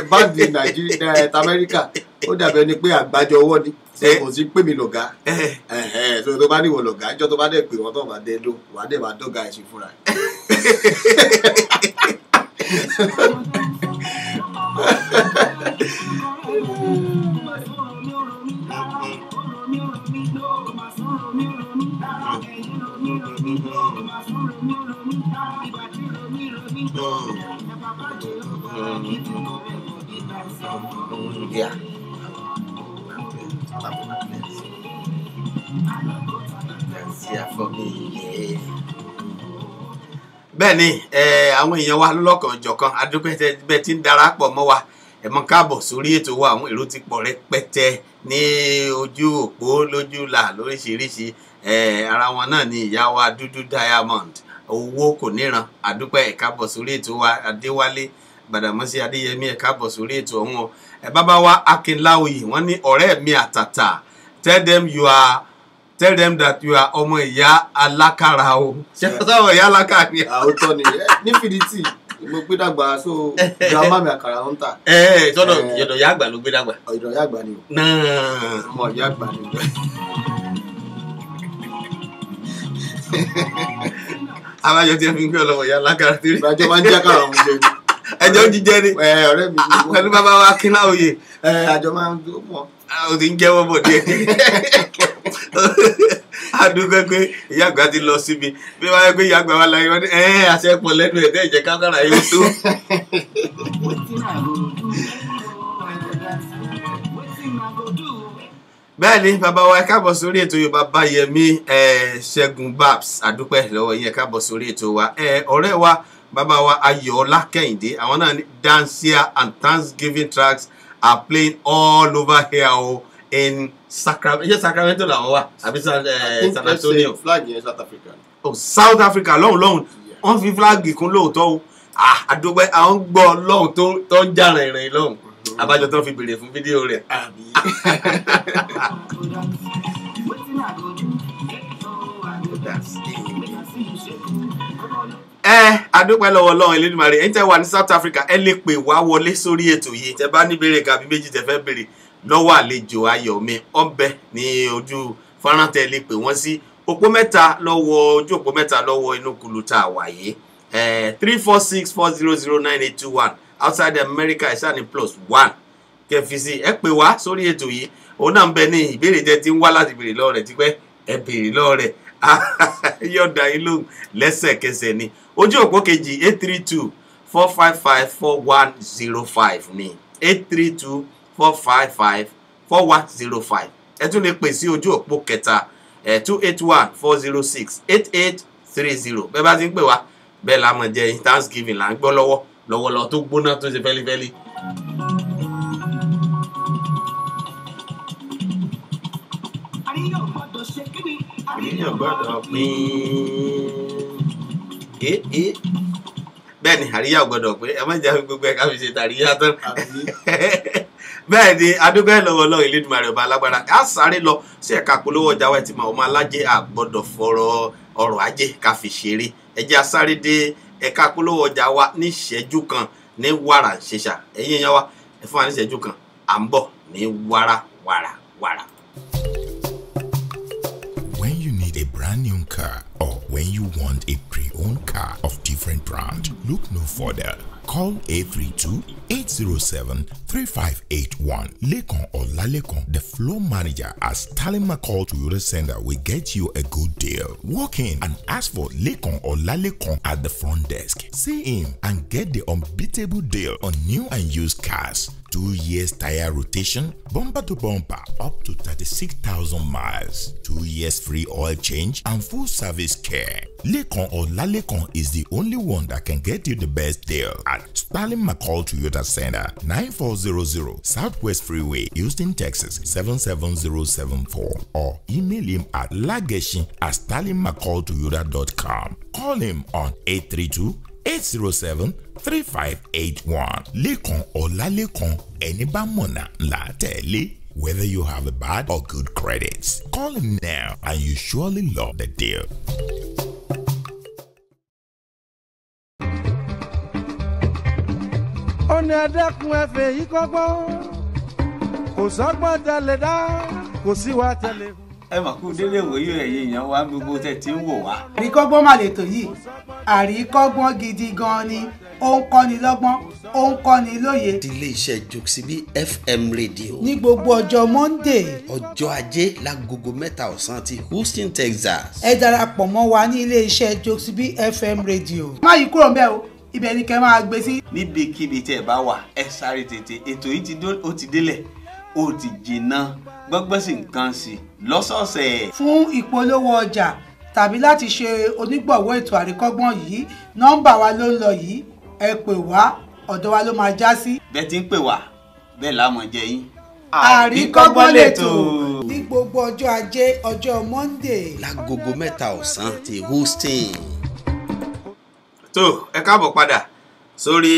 báńdì Nàìjíríà Amẹ́ríkà ó dàbẹ̀ ni pé àgbájọ ọwọ́ ni kò sí pè mí lọ̀gá so tó bá níwọ̀ lọ̀gá ìjọ tó bá dẹ̀ pé wọ́n tó bá dẹ̀ ló wà á dẹ̀ máa dọ́gà ẹ̀ sí fúnra ẹ̀. Yeah. Bẹ́ẹ̀ ni àwọn èèyàn wa lọ́kàn jọ̀kan adúpẹ́ bẹ́ẹ̀ tí ń darapọ̀ mọ́ wa ẹ mọ káàbọ̀ sórí ètò wa àwọn èrò ti pọ̀ rẹpẹtẹ ní ojú òpó lójú là lóríṣiríṣi ara wọn náà ni ìyá wa Dúdú Diamond owó kò níran adúpẹ́ ẹ káàbọ̀ sórí ètò wa Adéwálé Gbàdàmọ́sí Adéyẹmí ẹ káàbọ̀ sórí ètò ọ̀hún bàbá wa Akínláoyè wọ́n ní ọ̀rẹ́ mi àtàtà tell them that you are ọmọ ìyá alákàrà o ṣé ọmọ ìyá alákàrà ni. àwòtọ́ ni ní fìdítì mo gbé dàgbà so grandma mi àkàrà ń tà. tọ́dọ̀ ìyọ̀dọ̀ ìyá àgbà ló gbé dàgbà. ìyọ̀dọ̀ ìyá àgbà ni o. ọmọ ìyá àgbà ni o. abájọ tí ẹ fi ń gbé ọlọmọ ìyá alákàrà tí. ìbájọ́ máa ń jẹ́ àkàrà òun jẹ ni. ẹjọ́ jíjẹ ni. ọ̀rẹ́ mi ni. pẹ̀lú bàbá wa Akínláoyè. àjọ máa ń mọ̀. o ti ń jẹ́wọ́ bọ̀ díẹ̀ adúgbò pé ìyá àgbà ti lọ síbi bí wọ́n yẹ pé ìyá àgbà wà láyé wọ́n ní àṣẹ pọ̀ lẹ́nu ẹ̀ tẹ́ ìjẹ́ kákàrà yóò tó. bẹ́ẹ̀ ni bàbá wa ẹ káàbọ̀ sórí ètò Yorùbá Báyẹmí Ṣẹ́gun Babs adúpẹ́ lọ́wọ́ yín ẹ káàbọ̀ sórí ètò wa ọ̀rẹ́ wa bàbá wa Ayọ̀ọ́lá Kẹ́hìndé àwọn náà ní dancia and thanksgiving tracks are playing all over here in Sacramento làwọn wà àbí San Antonio. flag yẹn South Africa. South Africa lọ́hùn wọ́n fi flag kún lóòótọ́ o àdúgbò àwọn gbọ́ lọ́hùn tó ń jà rìnrìn lọ́hùn abájọ tó fi béèrè fún fídíò rẹ̀. adúpẹ́ lọ́wọ́ Ọlọ́run Elédùmarè ẹ̀yin tẹ́ wà ní South Africa ẹ lè pè wá wọlé sórí ètò yìí tẹ́ bá ní béèrè kàbí méjì tẹ́ fẹ́ béèrè lọ́wọ́ àlejò Ayọ̀mí ọ̀bẹ ní ojú fọ́nrán tẹ́ lè pè wọ́n sí òpó mẹ́ta lọ́wọ́ ojú òpó mẹ́ta lọ́wọ́ inú kulu tá a wà yìí 346400981 outside America ẹ̀sán ní +1 kẹfìsì ẹ pè wá sórí ètò yìí òun náà ń bẹ ní ìbéèrè tẹ́ ti ń wá láti béèrè lọ́wọ́ rẹ̀ tipẹ́ ẹ béèrè lọ́wọ́ rẹ̀ yọ̀ọ̀dà yín lóhùn lẹ́sẹ̀kẹsẹ̀ ni ojú òpó kejì 832-455-4105 ni 832-455-4105 ẹ tún lè pè sí ojú òpó kẹta 281-406-8830 bẹ́ẹ̀ bá ti ń pè wá bẹ́ẹ̀ la mọ̀ jẹ́ Thanksgiving là ń gbọ́ lọ́wọ́ tó gbóná tó ṣe fẹ́lifẹ́li. àríyàn gbọ́dọ̀ pín bẹ́ẹ̀ ni àríyá ò gbọ́dọ̀ pé ẹ má jẹ́ gbogbo ẹ̀ ká fi ṣe tàríyá tán àbí bẹ́ẹ̀ ni adúgbò lọ́wọ́ lọ́wọ́ Elédùmarè ọba alágbára á sáré lọ sí ẹ̀ka polówó ọjà wa tí mà ọmọ alájẹ àgbọ́dọ̀ fọ̀rọ̀ ọrọ̀ ajé ká fi ṣeré ẹ jẹ́ á sáré dé ẹ̀ka polówó ọjà wa ní ìṣẹ́jú kan ní wàrà ṣẹṣà ẹ̀yin èèyàn wa ẹ fún wa ní ìṣẹ́jú kan à ń bọ̀ ní wàrà. When you need a brand new car or when you want a pre-owned car of different brand, look no further. Call 832-807-3581. Lekon or Lalekon, the floor manager at Sterling McCall Toyota Center, will get you a good deal. Walk in and ask for Lekon or Lalekon at the front desk. See him and get the unbeatable deal on new and used cars. 2 years tire rotation, bumper to bumper, up to 36,000 miles. 2 years free oil change and full service care. Lekon or Lalekon is the only one that can get you the best deal at Sterling McCall Toyota Center, 9400 Southwest Freeway, Houston, Texas 77074, or email him at lageshin@sterlingmccalltoyota.com. Call him on 832-807-3581. Lekon or Lalekon, Eniba Mona La Tele. Whether you have a bad or good credits, call him now and you surely love the deal. Ọ̀nà ẹ̀dẹ́kun ẹ̀fẹ̀ yìí kọ́gbọ́n kò sọ́gbọ́n tẹ̀lé dá kò sí wa tẹ̀lé. ẹ mà kú délé ìwòye ẹ̀yin èèyàn wa gbogbo tẹ̀ tí ń wò wá. àríkọ́gbọ́n mà lètò yìí àríkọ́gbọ́n gidi gan ni ó ń kọ́ni lọ́gbọ́n ó ń kọ́ni lóye. ilé iṣẹ́ Jokesibi FM rédíò ní gbogbo ọjọ́ Monday ọjọ́ ajé lágogo 3 ọ̀sán ti Houston, Texas. ẹ darapọ̀ mọ́ wa ní ilé iṣẹ́ Jokesibi FM rédíò. má yí kúrò ńbẹ̀ o ibẹ̀ ni kẹ́ máa gbé sí. níbikíbi tẹ́ ẹ bá wà ẹ sáré tètè ètò yìí ó ti délẹ̀ ó ti jìnnà gbọ́gbọ́n sí nǹkan sí lọ́sọ̀ọ̀sẹ̀. fún ìpolówó ọjà tàbí láti ṣe onígbọ̀wọ́ ètò àríkọ́gbọ́n yìí nọ́mbà wa ló ń lọ yìí ẹ pè wá ọ̀dọ̀ wa ló máa já sí. bẹ́ẹ̀ ti ń pè wá bẹ́ẹ̀ láwọn jẹ yín. àríkọ́gbọ́n lètò ní gbogbo ọjọ́ ajé ọjọ́ Monday lágogo 3 ọ̀sán ti Houston. tó ẹ káàbọ̀ padà sórí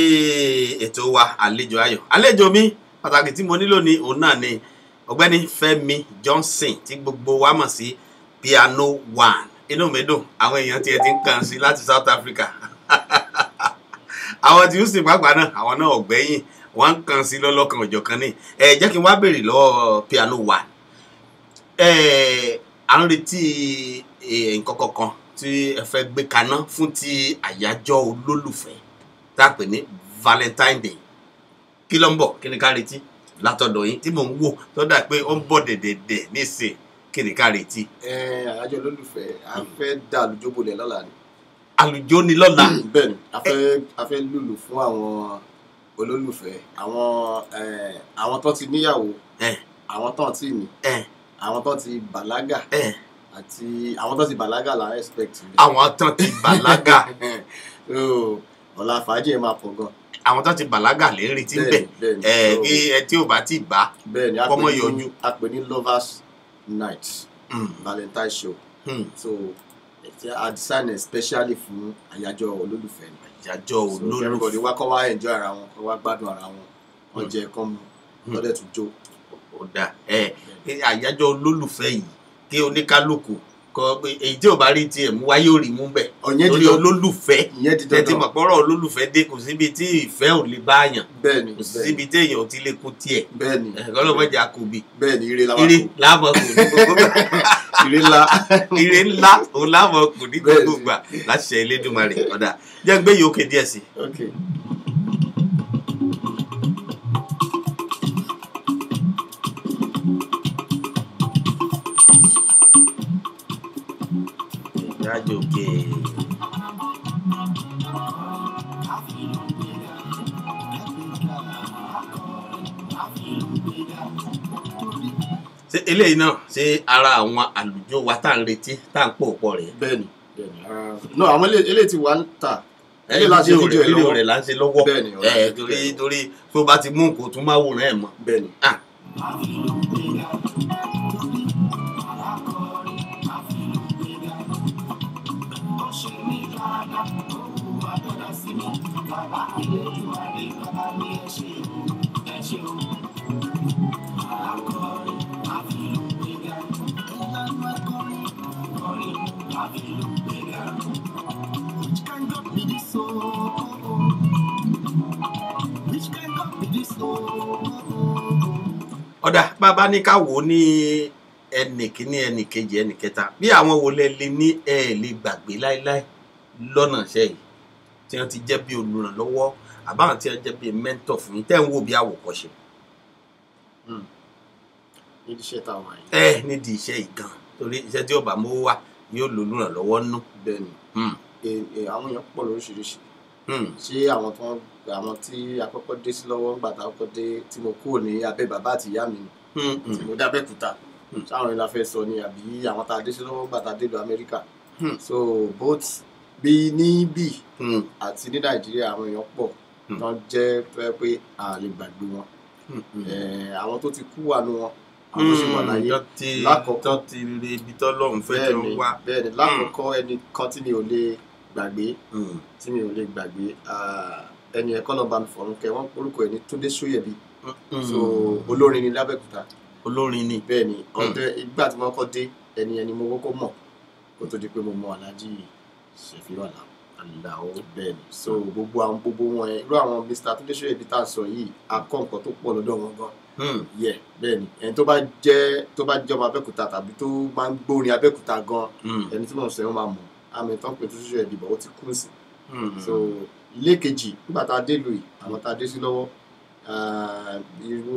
ètò wa àlejò ayọ̀ àlejò mi pàtàkì tí mo nílò ní òun náà ni ọ̀gbẹ́ni Fẹ́mi Johnson tí gbogbo wa mọ̀ sí Piano One. Inú mi dùn àwọn èèyàn tí ẹ ti ń kàn sí láti South Africa àwọn tí ó sì pàápàá náà àwọn náà ọ̀gbẹ́yìn wọ́n ń kàn sí lọ́lọ́kan òjọ̀kan ní jẹ́ kí n wá béèrè lọ́wọ́ Piano One. À ń retí nǹkan kankan tí ẹ fẹ́ gbé kaná fún ti àyájọ́ olólùfẹ́ tá a pè ní Valentine Day. Kí ló ń bọ̀ kí ni ká retí látọ̀dọ̀ yín tí mò ń wò tó dà pé ó ń bọ̀ dẹ̀dẹ̀dẹ̀ nísìn kí ni ká retí. àyájọ́ olólùfẹ́ a fẹ́ dá àlùjọ bolẹ̀ lọ́la ni. àlùjọ ni lọ́la. bẹ́ẹ̀ ni a fẹ́ lùlù fún àwọn olólùfẹ́ àwọn tó ti níyàwó àwọn tó ti ní àwọn tó ti bàlágà àti àwọn tó ti bàlágà la expect. àwọn tó ti bàlágà. ọ̀la fàájì ẹ̀ máa pọ̀ gan. àwọn tó ti bàlágà lè ń retí bẹ́ẹ̀ ẹ tí ò bá ti bá kọ́mọ yọjú. a pè ní Lovers Night Valentine show. So a design especially fún àyájọ́ olólùfẹ́. àyájọ́ olólùfẹ́. so everybody wá kọ́ wá enjoy ara wọn kọ́ wá gbádùn ara wọn wọ́n jẹ kọ́ mu lọ́dẹ̀ tún jó. ó dà àyájọ́ olólùfẹ́ yìí kí oníkálukú kọ pé èyí tí ò bá rí tiẹ̀ mú wáyé ò rí mú bẹ̀. torí olólùfẹ́ tẹ́tí mọ̀ pọ́rọ̀ olólùfẹ́ dé kò síbi tí ìfẹ́ ò lè bá yàn. bẹ́ẹ̀ni kò síbi tí èèyàn ò ti lè kó tiẹ̀. bẹ́ẹ̀ni ọlọ́mọdé àkùbí. bẹ́ẹ̀ni ire láàmú kù ní gbogbo gbà. ire ńlá òun láàmú kù ní gbogbo gbà láti ṣe Elédùmarè ọ̀dà jẹ́ gbé yìí òkè díẹ̀ sí. Ìdájọ́kè. Ṣé eléyìí náà ṣe ara àwọn àlùjọ wa tá à ń retí tá à ń pò pọ̀ rẹ̀? Bẹ́ẹ̀ni no àwọn eléyìí ti wà ń tà fídíò rẹ̀ là ń ṣe lọ́wọ́ torí tó bá ti mú nǹkan tún máa wòrán ẹ̀ mọ́. Bẹ́ẹ̀ni. bàbá Elédùmarè bàbá mi ẹ ṣé o ẹ ṣé o. Akọrin àfihàn gbéga ìlànà akọrin kọrin àfihàn gbéga. Which kind of be this o? Which kind of be this o? ọ̀dà bàbá ní ká wò ó ní ẹnì kíní ẹnì kejì ẹnì kẹta bí àwọn wo lẹ lè ní ẹ lè gbàgbé láéláé lọ́nà iṣẹ́ yìí tí wọ́n ti jẹ́ bí olùrànlọ́wọ́ àbáwọn tí wọ́n jẹ́ bí mẹ́ńtọ̀ fún yín tẹ́ ń wò bí àwòkọ́ṣe. nídìí iṣẹ́ táwọn yìí. nídìí iṣẹ́ yìí gan torí iṣẹ́ tí ọba mówó wá yóò lò olùrànlọ́wọ́ nú. bẹ́ẹ̀ni àwọn èèyàn pọ̀ lóríṣiríṣi ṣé àwọn tí àkọ́kọ́ dé sí lọ́wọ́ ńgbà tá a kọ́kọ́ dé tí mo kúrò ní abẹ́ bàbá àti ìyá mi tí mo dábẹ́kúta sáwọn ìlà fẹ́ sọ ni àbí àwọn tá a dé sí lọ́wọ́ ńgbà tá a dé lọ Amẹ́ríkà so both bí níbí àti ní Nàìjíríà àwọn èèyàn pọ̀ tán jẹ́ fẹ́ pé a lè gbàgbé wọn àwọn tó ti kú wà nù wọn àwọn tó sì wà láyé lákọ̀ọ́kọ́ ti rí ibi tọ́lọ́run fẹ́ tó wá. bẹ́ẹ̀ni lákọ̀ọ́kọ́ ẹni kan tí mi ò lè gbàgbé ẹni ẹ̀kọ́ náà bá mi fọ̀rùn kẹ́ wọ́n orúkọ ẹ̀ ní Túndé Ṣóyẹ̀bí so olórin ni lábẹ́kúta olórin ni bẹ́ẹ̀ni ọdẹ ìgbà tí wọ́n kọ́ dé ẹni mo kọ́kọ́ mọ̀ kó tó di pé mo mọ Alhaji Sefiu Alao bẹ́ẹ̀ni so gbogbo wọn irú àwọn Mr. Túndé Ṣóyẹ̀bí tá a sọ yìí a kọ́ nǹkan tó pọ̀ lọ́dọ̀ wọn gan yẹ bẹ́ẹ̀ni ẹni tó bá jẹ́ ọmọ Abẹ́òkúta tàbí tó máa ń gbórin Abẹ́òkúta gan ẹni tí mo sọ yẹn máa mọ̀ àmì tán pé Túndé Ṣóyẹ̀bí bọ̀ ó ti kú sí so ilé kejì nígbà tá a dé lùi àwọn tá a dé sí lọ́wọ́ irú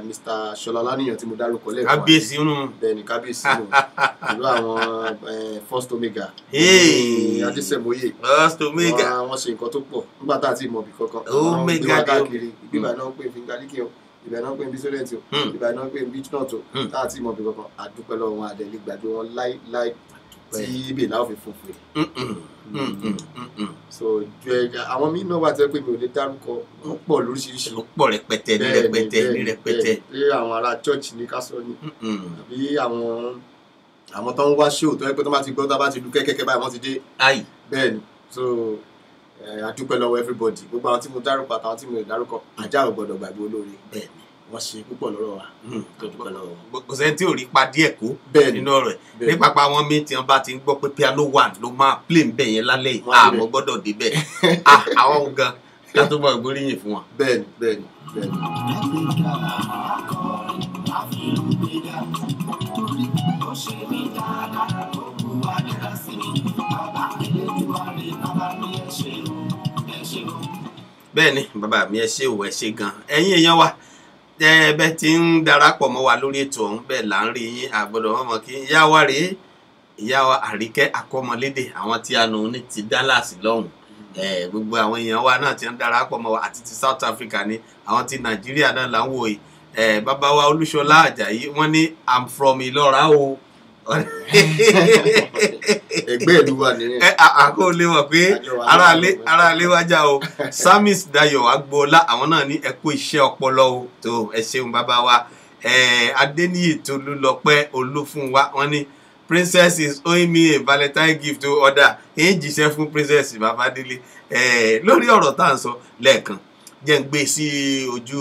Mr. Ṣọlá Ọláníyàn tí mo dárúkọ lẹ́ẹ̀kan kábíyèsí nù bẹ́ẹ̀ni kábíyèsí nù irú àwọn First Omega Adésẹ̀móyè First Omega wọ́n ṣe nǹkan tó pọ̀ nígbà tá a ti mọ̀ bí kankan Omega káàkiri ìgbìmọ̀ náà ń pè fingaliki o ìbẹ̀ náà ń pè bí sólẹ́ǹtì o ìbẹ̀ náà ń pè bí nut o tá a ti mọ̀ bí kankan àdúpẹ́ lọ́wọ́ wọn àdẹ̀lẹ́ gbàgbé wọn láì tí bèlà ò fi funfun so àwọn míì náà wà tẹ́ pé mi ò lè dárúkọ wọ́n pọ̀ lóríṣiríṣi ó pọ̀ rẹpẹtẹ ní rẹpẹtẹ pé àwọn ará church ní ká sọ ni àbí àwọn tó ń wá show tó yẹ pé tó bá ti gbọ́ tó bá ti lu kẹ́kẹ́kẹ́ báyìí wọ́n ti dé bẹ́ẹ̀ ni so àdúpẹ́ lọ́wọ́ everybody gbogbo àwọn tí mo dárúkọ àtàwọn tí mo lè dárúkọ ajá ò gbọ́dọ̀ gbàgbé olóore bẹ́ẹ̀ ni wọ́n ṣe púpọ̀ lọ́rọ̀ wa tó dúpẹ́ lọ́wọ́ wọn. kò sẹ́ni tí ò rí pa díẹ̀ kó nínú ọ̀rọ̀ ẹ̀ ní pápá wọn mi tí wọ́n bá ti ń gbọ́ pé piano one ló máa play ń bẹ̀ yẹn lálẹ́ yìí àmọ́ gbọ́dọ̀ débẹ̀ àwọn gan látó bọ̀ ìgbóríyìn fún wọn. bẹ́ẹ̀ni. bẹ́ẹ̀ni bàbá mi ẹ ṣé o ẹ ṣé gan ẹ̀yin èèyàn wa bẹ́ẹ̀ tí ń darapọ̀ mọ́ wa lórí ètò ọ̀hún bẹ́ẹ̀ là ń rí yín àgbọ̀dọ̀ wọn mọ̀ kí ìyá wa rèé ìyá wa Àríkẹ́ Akọ́mọlédè àwọn tí a nù ní ti Dallas lọ́hùn gbogbo àwọn èèyàn wa náà ti ń darapọ̀ mọ́ wa àti ti South Africa ní àwọn ti Nàìjíríà náà là ń wò yìí bàbá wa Olúṣọlá Àjàyí wọ́n ní I'm from Ìlọ́ra o ẹgbẹ́ ìlú wa nìyẹn àkó lè mọ̀ pé aráalé wájà o Samis Dayọ̀ Agboola àwọn náà ní ẹ kú iṣẹ́ ọpọlọ o tó ẹ ṣeun bàbá wa Adéníyì Tolúlọpẹ́ Olúfúnwá wọ́n ní princess is owing me a Valentine gift to order èyí jíṣẹ́ fún princess Babádélé lórí ọ̀rọ̀ tá à ń sọ lẹ́ẹ̀kan jẹ́ ń gbé sí ojú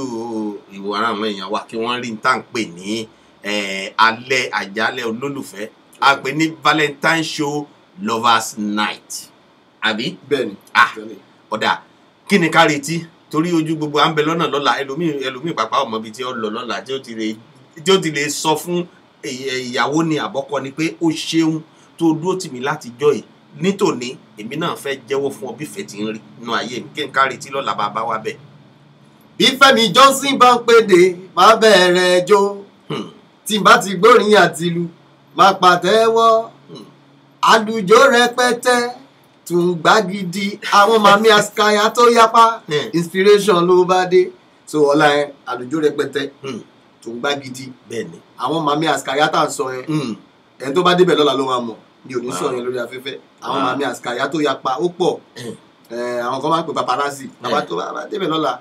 ìwòran àwọn èèyàn wa kí wọ́n rí n tá à ń pè ní alẹ́ àjálẹ̀ olólùfẹ́ a pè ní Valentine show lovers night àbí. bẹ́ẹ̀ni ọ̀dà kí ni ká retí torí ojú gbogbo à ń bẹ lọ́nà lọ́la ẹlòmíì pàpà ọmọ bíi tí ó lọ lọ́la tí ó ti lè sọ fún ìyàwó ni àbọ́kọ ni pé ó ṣeun tó dúró tì mí láti jọ yìí nítòní èmi náà fẹ́ jẹ́wọ́ fún ọ bí ìfẹ́ ti ń rí nínú ayé mi kí n ká retí lọ́la bàbá wa bẹ́ẹ̀. bí Fẹ́mi Johnson bá ń pèdè máa bẹ̀rẹ̀ jó tí n bá ti gbórin àtìlù máa pàtẹ́wọ́ àlùjọ rẹpẹtẹ tún gbàgìdì àwọn mami askaya tó yapa inspiration ló bá dé so ọ̀la yẹn àlùjọ rẹpẹtẹ tún gbàgìdì bẹ́ẹ̀ni àwọn mami askaya tá à ń sọ yẹn ẹni tó bá débẹ̀ lọ́la ló máa mọ̀ ní òní sọ yẹn lórí afẹ́fẹ́ àwọn mami askaya tó yapa ó pọ̀ àwọn kan máa ń pè paparazzi bàbá tó bá débẹ̀ lọ́la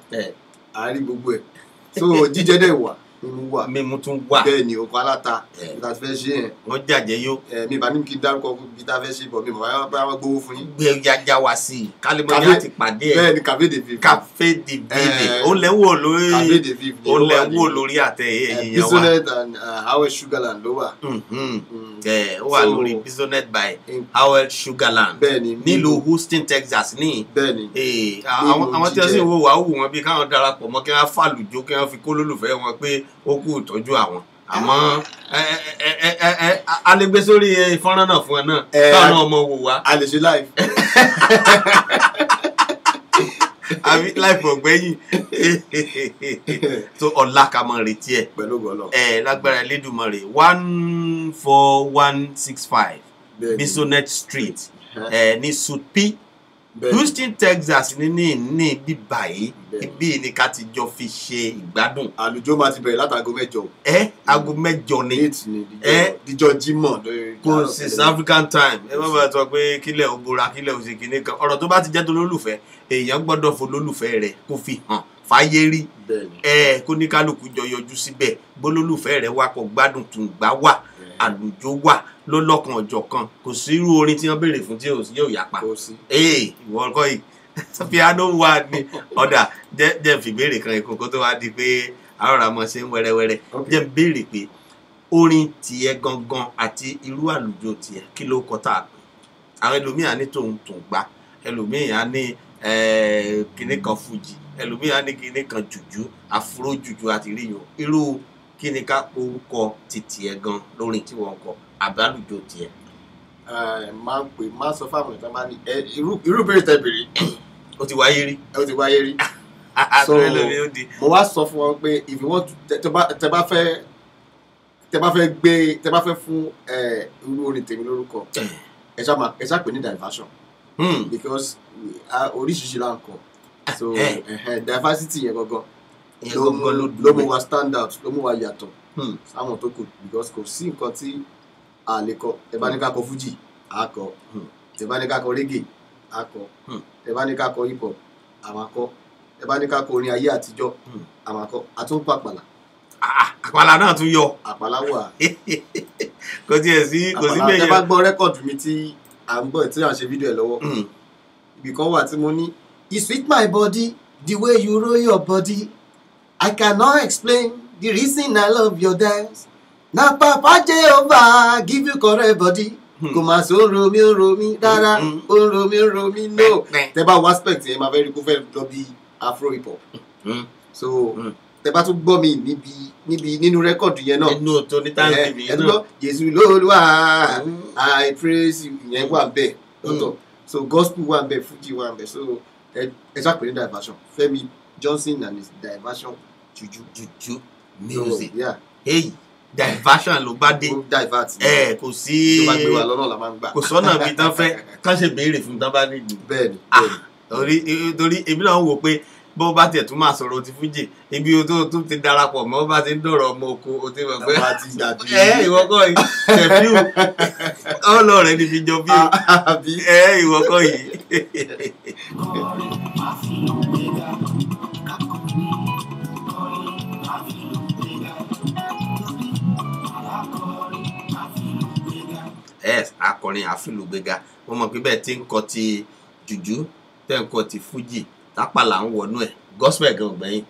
àárín gbogbo ẹ̀ so jíjẹ dẹ̀ wà mímú tún wà. bẹ́ẹ̀ ni oko aláta ìta fẹ́ ṣe yẹn. wọ́n jàjẹ́ yó. mi bá ní kí n dárúkọ bí ta fẹ́ ṣe bọ̀ mi mọ̀ bá wọn gbowó fún yín. gbé yájá wa sí i kálímọ̀ yá ti pàdé ẹ̀. bẹ́ẹ̀ ni Café de Vive. Café de Vive ó lẹ́wọ̀ lórí Café de Vive ó lẹ́wọ̀ lórí àtẹ ẹ̀yìn yẹn wa. Bisonet and Howell Sugarland ló wà. ó wà lórí Bisonet by Howell Sugarland. bẹ́ẹ̀ni nílùú Houston, Texas ní. bẹ́ẹ̀ni àwọn tí wọ́n sì wò wá wù wọ́n bí káwọn darapọ̀ mọ́ kí wọ́n fàlùjọ kí wọ́n fi kó lólùfẹ́ wọn pé ó kú ìtọ́jú àwọn àmọ́ a lè gbé sórí ìfọ́nrán náà fún ẹ náà káwọn ọmọ wò wá. a lè ṣe live. àbí live ọ̀gbẹ́yìn tó ọ̀la ká mọ̀ retí ẹ̀ pẹ̀lú gbọ́dọ̀ lágbára Elédùmarè 14165 Bisonet Street ní Suite P Houston, Texas ní bíbá yìí ibi ni ká ti jọ fi ṣe ìgbádùn. àlùjọ máa ti bẹ̀rẹ̀ látago 8. aago 8 ni. 8 ni díjọ Jímọ̀. kò sí South African time má bàa sọ pé kílẹ̀ ò bora kílẹ̀ ò ṣe kinní kan ọ̀rọ̀ tó bá ti jẹ́ tó lólùfẹ́ èèyàn gbọ́dọ̀ fo lólùfẹ́ rẹ̀ kó fi hàn fáyé rí kó ní kálukú jọ yọjú síbẹ̀ bólólùfẹ́ rẹ̀ wá kó gbádùn tún gbá wà àlùjọ wà lọ́lọ́kan ọjọ́ kan kò sí irú orin tí wọ́n béèrè fún tí yóò yapa ìwọ kọ́ yìí piano wà ní ọ̀dà jẹ́ fi béèrè kan ìkókó tó wá di pé àrọ̀rà mọ̀ ṣe ń wẹ́rẹ́wẹ́rẹ́ jẹ́ béèrè pé orin tiẹ̀ gangan àti irú àlùjọ tiẹ̀ kí ló kọ́ tá a pè àwọn ẹlòmíà ní tòun gbá ẹlòmíà ní kinní kan fújì ẹlòmíà ní kinní kan jùjú àfúró jùjú àti ríyọ irú kí ni ká orúkọ títì ẹ gan lórí tí wọ́n kọ àbálùjọ tiẹ̀. máa sọ fáwọn ìtàn máa ní irú bèrè tẹ bèrè. ó ti wáyé rí. ó ti wáyé rí. so mo wá sọ fún wọn pé if you want tẹ bá fẹ́ fún irú orin tèmi lórúkọ ẹ ṣá pè ní diversion. because oríṣiríṣi là ń kọ so diversity yẹn gangan ló mú wa stand out ló mú wa yàtọ̀ sáwọn tó kù because kò sí nǹkan tí a lè kọ tẹ́ bá ní ká kọ fújì a kọ tẹ́ bá ní ká kọ reggae a kọ tẹ́ bá ní ká kọ hip hop a máa kọ tẹ́ bá ní ká kọ orin ayé àtijọ́ a máa kọ a tún kọ àpàlà. àpàlà náà tún yọ. àpàlà wà. kò tiẹ̀ sí kò sí bẹ́ẹ̀ yẹn. tẹ́ bá gbọ́ rẹ́kọ̀dù mi tí à ń gbọ́ tí à ń ṣe fídíò ẹ̀ lọ́wọ́ ibì kan wà tí mo ní you sweet my body the way you roll your body. I cannot explain the reason I love your dance. Na Papa Jehovah give you correct body. Kò máa so romi rárá, ó romi no. Tẹ́ bá wo aspect yẹn máa fẹ́ rí kó fẹ́ lọ bí afro hip hop. So tẹ́ bá tún gbọ́ mi níbi nínú rẹ́kọ̀dù yẹn náà. Nínú tó ní táǹkì mi náà. Ẹ tún gbọ́ Jésù lóluwà I praise you ìyẹn wà bẹ́ẹ̀ lọ́tọ̀. So gospel wà bẹ́ẹ̀ Fuji wà bẹ́ẹ̀ so ẹ ṣàpè ní diversion Fẹ́mi Johnson and his diversion. Juju music hey diversion ló bá dé kò sí kò sọ́nà bí tán fẹ́ kán ṣe béèrè fún tán bá nílùú bẹ́ẹ̀ni torí èmi náà wò pé bó bá tiẹ̀ tún máa sọ̀rọ̀ ti fújì ibi o tó ti darapọ̀ mọ́ bá ti ń dọ̀rọ̀ ọmọ oko o ti mọ̀ pé ìwọ́kọ̀ yìí ṣẹ̀fíù ọlọ́ rẹ̀ ni fi jọ bí ìwọ́kọ̀ yìí. Akọrin àfìlùgbéga wọ́n mọ̀ pé bẹ́ẹ̀ tí ń kọ ti jùjú tẹ́ ń kọ ti fújì tápàlà ń wọnú ẹ̀ gospel gan ọ̀gbẹ́yìn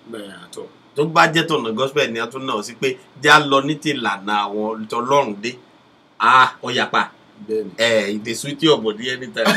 tó bá jẹ́ tọ̀nà gospel ni a tún náà sí pé já lọ ní ti lànà àwọn tọlọ́run dé ọ̀yàpá ìdè sweetie ọ̀bọ̀dí anytime.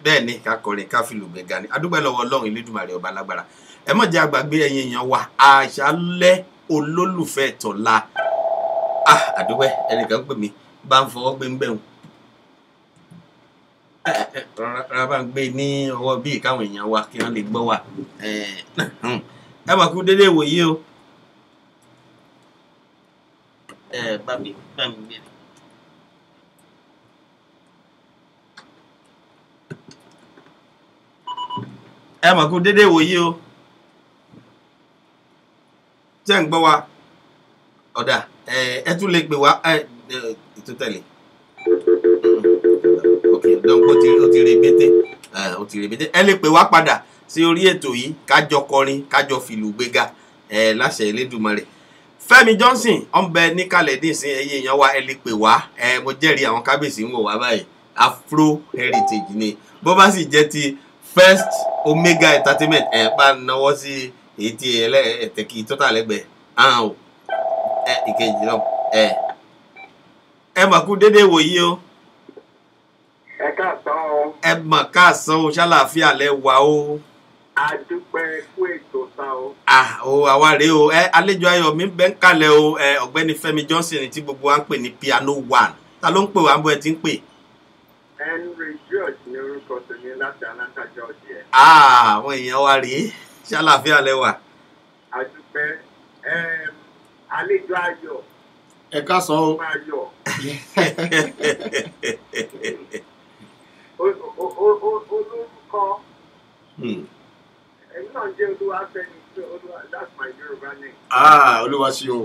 bẹ́ẹ̀ ni kakọrin káfílùgbẹ̀gà ni adúpẹ́ lọ́wọ́ Ọlọ́run Elédùmarè ọba lágbára ẹ má jẹ́ àgbàgbé ẹ̀yin èèyàn wa àṣálẹ́ olólùfẹ́ tọ̀la àdúpẹ́ ẹnìkan pè mí bá ń fọwọ́ gbé ń bẹ̀rù rárá bá ń gbé ní ọwọ́ bíi káwọn èèyàn wa kí wọ́n lè gbọ́ wa ẹ mà kú dédé ìwòyí o bá mi gbé ẹ mọ̀ kó dédé wòye o jẹ́ ń gbọ́ wa ọ̀dà ẹ tún lè pè wá ètò tẹ̀lé ok donc ó ti rebete ẹ lè pè wá padà sí orí ètò yìí kájọ kọrin kájọ fìlù gbéga láṣẹ Elédùmarè Fẹ́mi Johnson ọ̀nbẹ níkàlẹ̀ dínsìn ẹyẹ èèyàn wa ẹ lè pè wá mo jẹ́rìí àwọn kábíyèsí ń wò wá báyìí Afro Heritage ni bó bá sì jẹ́ ti First Omega Entertainment bá náwó sí èyí tí ẹ̀tẹ̀kì tó tà lẹ́gbẹ̀ẹ́ ahàn o ìkejì náà ẹ mà kú dédé wòyí o ẹ káàsán o. ẹ mà káàsán o ṣàlàáfíà lẹ wà o. àdúpẹ́ kú ètò sá o. àwa rèé o àlejò ayọ̀ mi bẹ́ ń kalẹ̀ o ọ̀gbẹ́ni Fẹ́mi Johnson tí gbogbo wa ń pè ní Piano One ta ló ń pè wá ń bọ́ ẹ ti ń pè. Henry George ní orúkọ tèmi láti Atlanta Georgia. àwọn èèyàn wa rèé ṣàlàáfíà lẹ wà. àdúpẹ́ àlejò ayọ̀. ẹ káàsán o. olórúkọ ẹ̀yin náà jẹ́ Olúwafẹ́mi tí Olúwa that's my Yorùbá name. Olúwa ṣe o.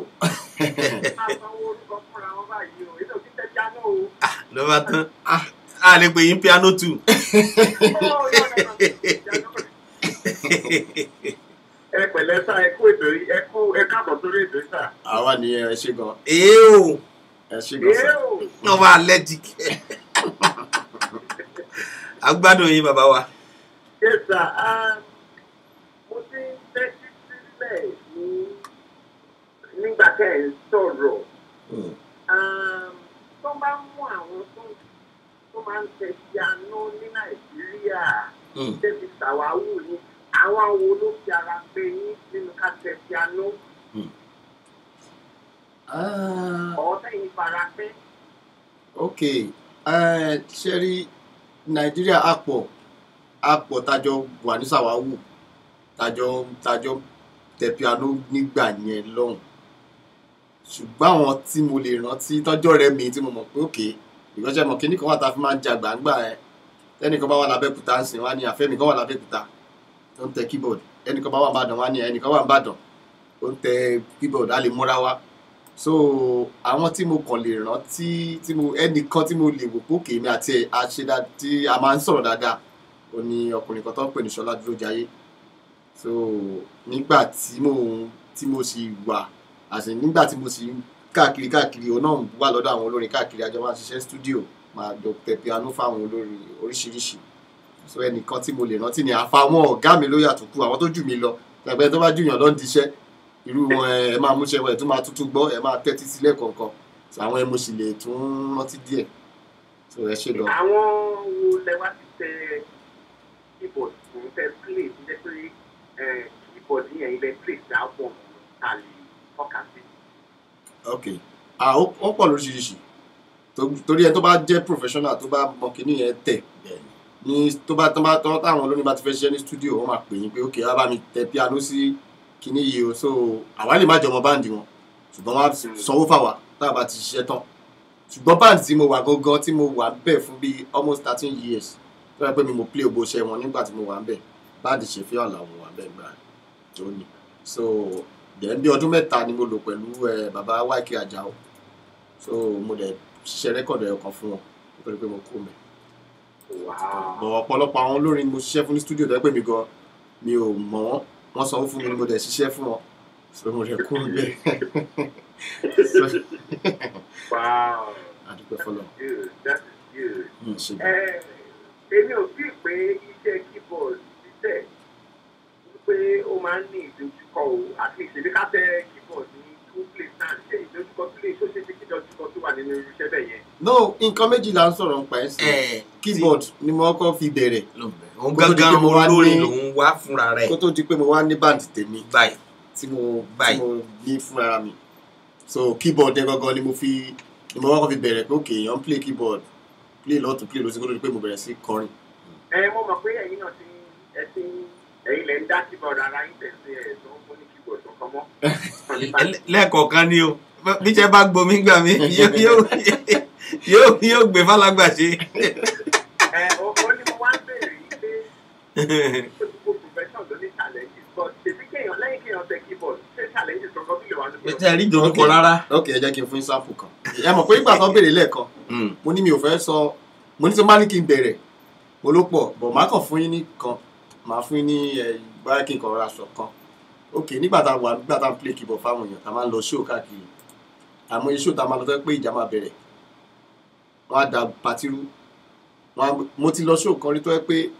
àsanwó orúkọ fúnra wọn báyìí o èdè òkìtẹ́ piano o. ló bá tán a lè pè yín piano too. ẹ pẹ̀lẹ́ sá ẹ kú ètò yìí ẹ káàbọ̀ sórí ètò yìí sá. àwa ni ẹ ṣe gan. ẹ ṣe gan sá. wọ́n wá allergic. agbádùn yín bàbá wa. yes sir mo ti ń tẹ́tí sílẹ̀ nígbà tẹ́ ẹ̀ ń sọ̀rọ̀ tó bá mú àwọn tó máa ń tẹ piano ní Nàìjíríà débi ṣàwáwù ni àwọn wo ló fi ara pé yín nínú ká tẹ piano ọ̀ọ́tẹ̀yìn fara pé. ok ṣe rí Nàìjíríà àpọ̀ tájọ wà ní ṣàwáwù tájọ tẹ piano nígbà yẹn lọ́hùn ṣùgbọ́n àwọn tí mo lè rántí tọ́jọ́ rẹ̀ mi tí mo mọ̀ pé òkè ìgbọ́nsẹ̀ mọ̀ kíní kan wà tá a fi máa ń jà gbàǹgbà ẹ̀ ẹnìkan bá wà lábẹ́kúta ń sìn wá ní àfẹ́mi kan wà lábẹ́kúta tó ń tẹ keyboard ẹnìkan bá wà ń bàdàn wá ní ẹnìkan wà ń bàdàn ó ń tẹ keyboard á lè múra wá so àwọn tí mo kàn lè rántí ẹnìkan tí mo lè wò pé òkè mi àti àṣedá tí a máa ń sọ̀rọ̀ dáadáa ó ní ọkùnrin kan tó ń pè ní Ṣọlá Dúrójayé so nígbà tí mo sì wà àti nígbà tí mo sì káàkiri òun náà wà lọ́dọ̀ àwọn olórin káàkiri àjọ máa ń ṣiṣẹ́ studio máa dọ̀ tẹ piano fáwọn olórin oríṣiríṣi so ẹnìkan tí mo lè rántí ni àfàwọn ọ̀gá mi ló yàtọ̀ kú àwọn tó jù mí lọ ẹgbẹ́ tó bá jùyàn lọ́n di iṣẹ́ irú wọn ẹ máa múṣẹ́ wọn ẹ tún máa tuntun gbọ́ ẹ máa tẹ́tí sílẹ̀ kọ̀ọ̀kan so àwọn ẹ mo sì lè tún rántí díẹ̀ so ẹ ṣe lọ. àwọn wo lẹ wá ti tẹ keyboard fún tẹ play tó jẹ́ pé keyboard yẹn ilẹ̀ play sí album àlè ọkà sí. ok ó pọ̀ lóríṣiríṣi torí ẹ tó bá jẹ́ professional tó bá mọ kíní yẹn tẹ̀ ní tó bá táwọn olórin bá ti fẹ́ ṣiṣẹ́ ní studio wọ́n máa pè yín pé ok wá bá mi tẹ piano sí kíní yìí o so àwa lè má jọmọ báǹdì wọn ṣùgbọ́n wọ́n á sanwó fáwa tá a bá ti ṣiṣẹ́ tán ṣùgbọ́n báǹdì tí mo wà gangan tí mo wà bẹ́ẹ̀ fún bíi almost 13 years tó yẹ pé mi mo play ogbó iṣẹ́ wọn nígbà tí mo wà bẹ́ẹ̀ báǹdì ṣèfẹ́ ọ̀la mo wà bẹ́ẹ̀ gbà tó ní so then bí ọdún mẹ́ta ni mo lò pẹ̀lú bàbá YK Àjàó so mo dẹ̀ ṣiṣẹ́ rẹ́kọ̀dù ẹ̀yọ̀kan fún wọn nítorí pé mo kú mẹ́. bọ̀ ọ̀pọ̀lọpọ̀ àwọn olórin mo ṣiṣẹ́ fún ní studio tó yẹ pé mi gan mi ò mọ̀ wọ́n sanwó fún mi ni mo dẹ̀ ṣiṣẹ́ fún wọn so mo dẹ̀ kú bẹ́ẹ̀. wow adúpẹ́ fọlọ́. that is good. èmi ò fi pé iṣẹ́ keyboard ṣiṣẹ́ pé ó máa ń ní ìdojúkọ o àti ìṣèlú ká tẹ keyboard ní two place náà ṣe ìdojúkọ tó lè ṣó ṣe ṣe kí ìdojúkọ tó wà nínú iṣẹ́ bẹ́ẹ̀ yẹn. no nǹkan méjì là ń sọ̀rọ̀ nípa ẹ̀ sí keyboard ni mo kọ́ fi bẹ̀rẹ̀ òun gángan olórin lòun wá fúnra rẹ̀ kó tó di pé mo wá ní báǹdì tèmi báyìí tí mo ní fúnra mi so keyboard ẹ gangan ni mo kọ́ fi bẹ̀rẹ̀ pé òkè èèyàn play keyboard play lọ́tún play lọ́sí kó tó di pé mo bẹ̀rẹ̀ sí kọrin. mo mọ̀ pé ẹ̀yin náà ẹ̀yin lẹ ń dá keyboard ara yín tẹ̀sí ẹ̀ tó ń fún ní keyboard kankan mọ́. lẹ́ẹ̀kọ̀ọ̀kan ni o bí jẹ́ bá gbomi gbà mí yóò gbé fálágbà ṣe. ó ní mo wá ń bèèrè yìí pé kéèyàn tẹ keyboard ṣé challenge kankan tó lè wà nínú. pété rí dojúkọ rárá. ok ẹ jẹ́ kí n fún sample kan ẹ mọ̀ pé ìgbà tó béèrè lẹ́ẹ̀kan mo ní mi ò fẹ́ sọ mo ní tí mo bá ní kí n bẹ̀rẹ̀ mo ló pọ̀ bọ̀ máa kàn fún yín ní kan máa fún yín ní báyà kí n kàn rọra sọ kan ok nígbà tá a ń play keyboard fáwọn èèyàn tá a máa ń lọ show káàkiri àmọ́ iye show tá a máa lọ tó pé ìjà máa bẹ̀rẹ̀ wọ́n á da patirú mo ti lọ show kan rí tó yẹ pé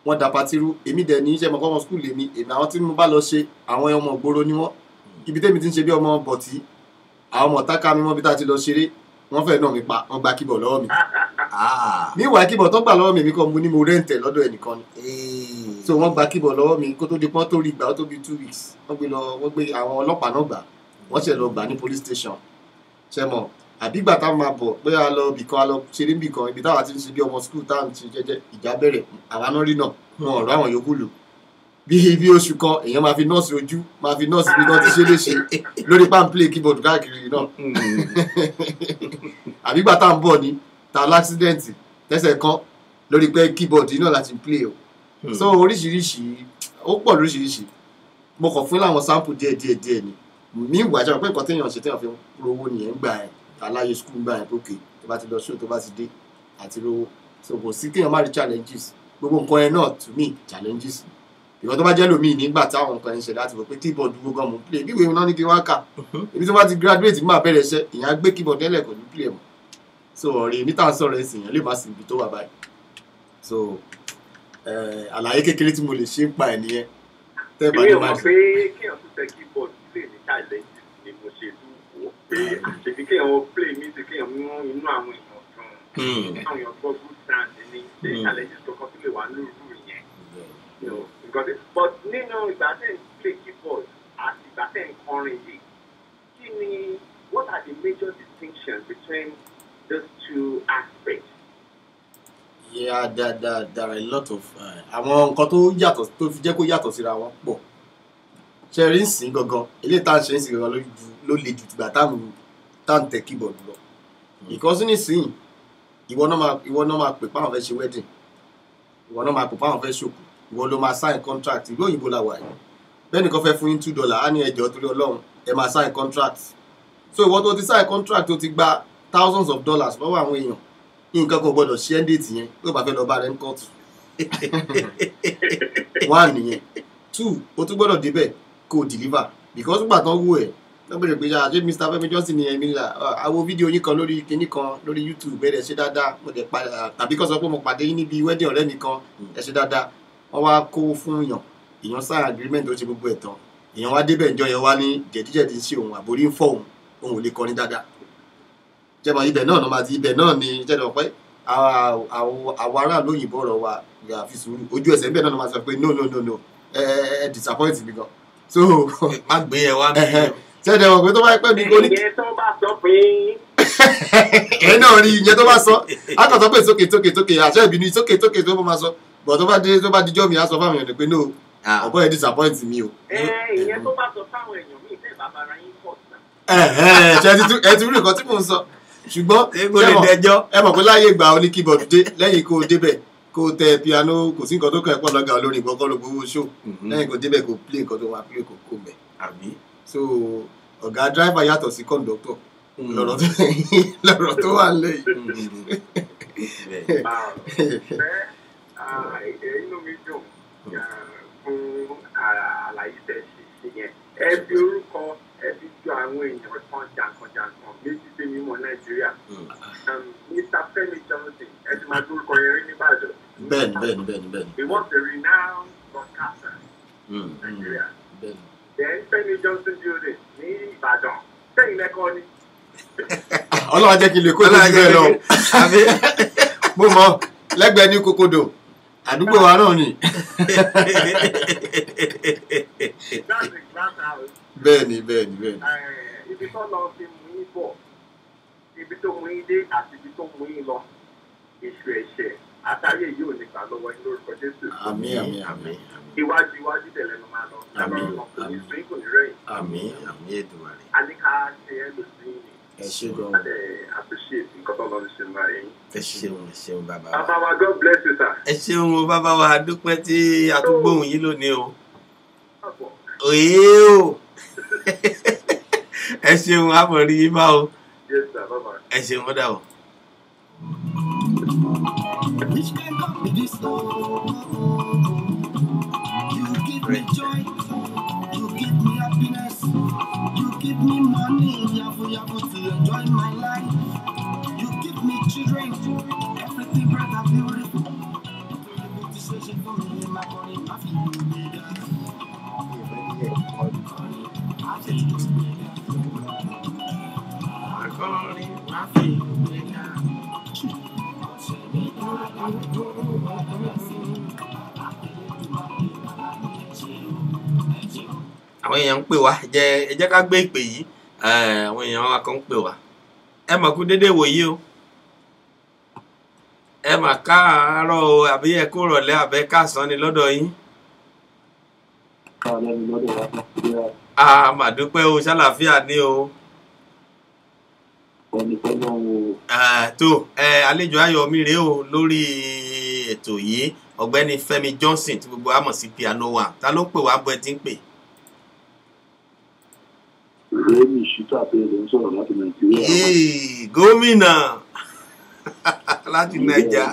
wọ́n da patirú èmi dẹ̀ ní iṣẹ́ mọ̀kọ́ wọn skul èmi àwọn tí mo bá lọ ṣe àwọn ọmọ ìgboro ni wọ́n ibi tẹ́mi ti ń ṣe bí ọmọ bọ̀tí àwọn ọmọ táká mi mọ́ bí tá a ti lọ ṣeré wọ́n fẹ́ náà mi pa wọ́n gba keyboard lọ́wọ́ mi ní ìwà keyboard tó gbà lọ́wọ́ mi kan mo ní mo rẹ́ǹtẹ̀ lọ́dọ̀ ẹnìkan ni so wọ́n gba keyboard lọ́wọ́ mi kó tó di pọ́n tó rí gbà ó tó bí 2 weeks wọ́n gbé àwọn ọlọ́pàá náà gbà wọ́n ṣe lọ gbà ní police station ṣe mọ̀ àbígbà táwọn máa bọ̀ pé a lọ bìkan a lọ ṣeré bìkan ibi táwa ti ń ṣe bí ọmọ skul táwọn ti jẹ́jẹ́ ìjà bẹ̀rẹ̀ àwa náà rí náà wọn ọ̀rọ̀ àwọn yòókù lò bí oṣù kan èèyàn máa fi nọ́ọ̀sì ojú máa fi nọ́ọ̀sì bí wọ́n ti ṣe léṣe lórí pàmpilẹ̀ keyboard káàkiri náà àbígbà táwọn bọ̀ ni ta láksidẹ̀ntì tẹ́sẹ̀ kan lórí pé keyboard náà láti play o so oríṣiríṣi ó pọ̀ lóríṣiríṣi mo kàn fún láwọn sample díẹ̀ ni mi ìwà jẹ́ pé nǹkan téèyàn ṣe téèyàn fi rówó nìyẹn gbà ẹ̀ aláyé skul gbà ẹ̀ pókè tó bá ti lọ show tó bá ti dé àti rówó so kò sí kéèyàn má rí challenges gbogbo nǹkan ẹ̀ náà to me challenges ìwọ tó bá jẹ́ lómi nígbà táwọn nǹkan ẹ̀ ń ṣe láti wọ pé keyboard dúró gan mo play bí ìwé náà ní kí wọ́n kà ibi tó bá ti graduate máa bẹ̀rẹ̀ iṣẹ́ ìyẹn á gbé keyboard tẹ́lẹ̀ kò ní play mọ́ so ọ̀rẹ́ mi tá à ń sọ̀rọ̀ ẹ̀sìn yẹn lè má sí ibi tó wà báyìí so àlàyé kékeré tí mo lè ṣe ń pa ẹ̀ nìyẹn tẹ́ bá ní má dé. mi ò mọ̀ pé kéèyàn tún tẹ keyboard lè ní challenge ni mo ṣe dúró pé àṣebí kéèyàn play music kéèyàn mú inú àwọn èèyàn dùn àwọn èèyàn gbọ́ good sound ní ṣe challenges tó kọ́ tó lè wà lóru yẹn but nínú ìgbà tẹ̀ ń play keyboard àti ìgbà tẹ̀ ń kọrin yìí kí ni what are the major distinctions between those two aspects? Yeah, there are a lot of àwọn nǹkan tó yàtọ̀ tó fi jẹ́ kó yàtọ̀ síra wọn pọ̀ ṣe rí ń sìn gangan eléyìí tá à ń ṣe ń sìn gangan ló le jù tìgbà tá à ń tẹ keyboard lọ because nísìnyí ìwọ náà máa pè páwọn fẹ́ ṣe wedding ìwọ náà máa pè páwọn fẹ́ ṣòkù ìwọ ló máa sign contract ìlú òyìnbó la wà yìí bẹ́ẹ̀ nìkan fẹ́ fún yín $2 á ní ẹjọ́ torí ọlọ́run ẹ máa sign contract so ìwọ tó ti sign contract tó ti gba thousands of dollars lọ́wọ́ àwọn èèyàn nǹkan kan gbọ́dọ̀ ṣe ẹ́ndéètì yẹn tó bá fẹ́ lọ bá rẹ̀ ń kọ́ọ̀tù 1 nìyẹn 2 o tún gbọ́dọ̀ débẹ̀ kó o deliver because gbà tán wú ẹ̀ lọ́gbẹ̀rẹ̀ pé ṣe Mr. Fẹ́mi Johnson ni ẹ̀mí là àwo fídíò yín kan lórí kinní kan lórí YouTube bẹ́ẹ̀ ṣe dáadáa mo dẹ̀ padà tàbí kọ́ sọ pé mo pàdé yín níbi wedding ọ̀rẹ́ mi kan ẹ̀ ṣe dáadáa wọ́n wá kó fún èèyàn sign agreement tó ṣe gbogbo ẹ̀ tán èèyàn wá débẹ̀ ìjọ yẹn wá ní jẹ̀díjẹ̀dí sí òun àbórí ń fọ́ òun ò lè kọrin dáadáa jẹ́mọ̀ ibẹ̀ náà máa ti ibẹ̀ náà ni jẹ́dọ̀ pé àwọn aráàlú òyìnbó ọ̀rọ̀ wa fi sùúrù ojú ẹsẹ̀ ibẹ̀ náà máa sọ pé no ẹ disappoint mi gan so má gbé ẹ wá mi jẹ́dọ̀ wọ̀ pé tó bá pẹ́ mi kò ní. ìyẹn tó bá sọ pé. ẹ náà rí ìyẹn tó bá sọ á kàn sọ pé tókè àṣẹ ìbínú tókè tó máa sọ bọ̀ tó bá dijọ́ mi á sọ fáwọn èèyàn pé no ọ̀bọ̀ ẹ disappoint mi o. ìyẹn tó bá sọ fáwọn èèyàn mi ìfẹ́ bàbá ara yín pọ̀ sí. ẹ ti rí nǹkan tí mò ń sọ ṣùgbọ́n ẹ mọ̀ pé láyé ìgbà oní keyboard dé lẹ́yìn kó o débẹ̀ kó o tẹ piano kò sí nǹkan tó kàn ẹ́ pọ̀ lọ́gà olórin ìgbọ́kọ́ ló gbowó show lẹ́yìn kó o débẹ̀ kó o play nǹkan tó wà play kó o kó o bẹ̀. so ọ̀gá driver yàtọ̀ sí conductor lọ́rọ̀ tó wà lẹ́yìn. inú mi dùn fún àlàyé tẹ̀ ṣe yẹn ẹ fi orúkọ ẹ fi jọ àwọn èèyàn kan jàǹkànjàǹkàn méjì sí mímọ́ Nàìjíríà Mr. Fẹ́mi Johnson ẹ ti máa dúró kọrin rí nìbàdàn. bẹ́ẹ̀ni. he was a renowned broadcaster Nigeria. then Fẹ́mi Johnson building ní Ìbàdàn sẹ́yìn lẹ́kọ́ ni. Ọlọ́run jẹ́ kí n lè kó lójú bẹ́ẹ̀ lọ mo mọ̀ lẹ́gbẹ̀ẹ́ ní Kòkòdò àdúgbò wa náà ni. That's a glass house. bẹ́ẹ̀ni. ibi tó lọ fi mú yín bọ̀ ibi tó mú yín dé àti ibi tó mú yín lọ èṣù ẹ̀ṣẹ̀ àtàrí èyí ò ní gbà lọ́wọ́ yín lórúkọ Jésù. àmín. iwájú tẹ̀lé ló máa lọ. àmín. kò ní sún kò ní rẹ̀yìn. àmín Èdùmàrè. a ní ká ṣe ẹ́ lò sí yìí. ẹ ṣé gan. a dẹ̀ appreciate nǹkan tó lọ́ọ́ ṣe máa yín. ẹ ṣeun bàbá wa. bàbá wa God bless you sir. ẹ ṣeun o bàbá wa dúpẹ́ tí a tún gbóhùn yín lónìí o. òye o ẹ ṣeun àmọ̀rí yín bá o Yes, sir. Bye-bye. ẹ ṣeun ó dà o. Which can come with this You give me joy, you give me happiness, you give me money, yafu to enjoy my life. You give me children, everything bright and beautiful. Motivation for me in my body, I feel àwọn èèyàn ń pè wá ẹ jẹ́ ká gbé ìpè yìí àwọn èèyàn wa kan ń pè wá ẹ mà kú déédéé wòyí o ẹ mà káàárọ̀ o àbí ẹ kú rọ̀lẹ́ àbẹ́ káàsán ni lọ́dọ̀ yín. a mà dúpẹ́ o ṣàlàáfíà ní o. tó àlejò ayọ̀ mi rèé o lórí ètò yìí ọ̀gbẹ́ni Fẹ́mi Johnson tí gbogbo wa mọ̀ sí Piano One ta ló ń pè wá bọ́ ẹ ti ń pè. Rẹ́mi Ṣítà bẹ́ẹ̀ ń sọ̀rọ̀ láti Nàìjíríà. Gómìnà láti Nàìjà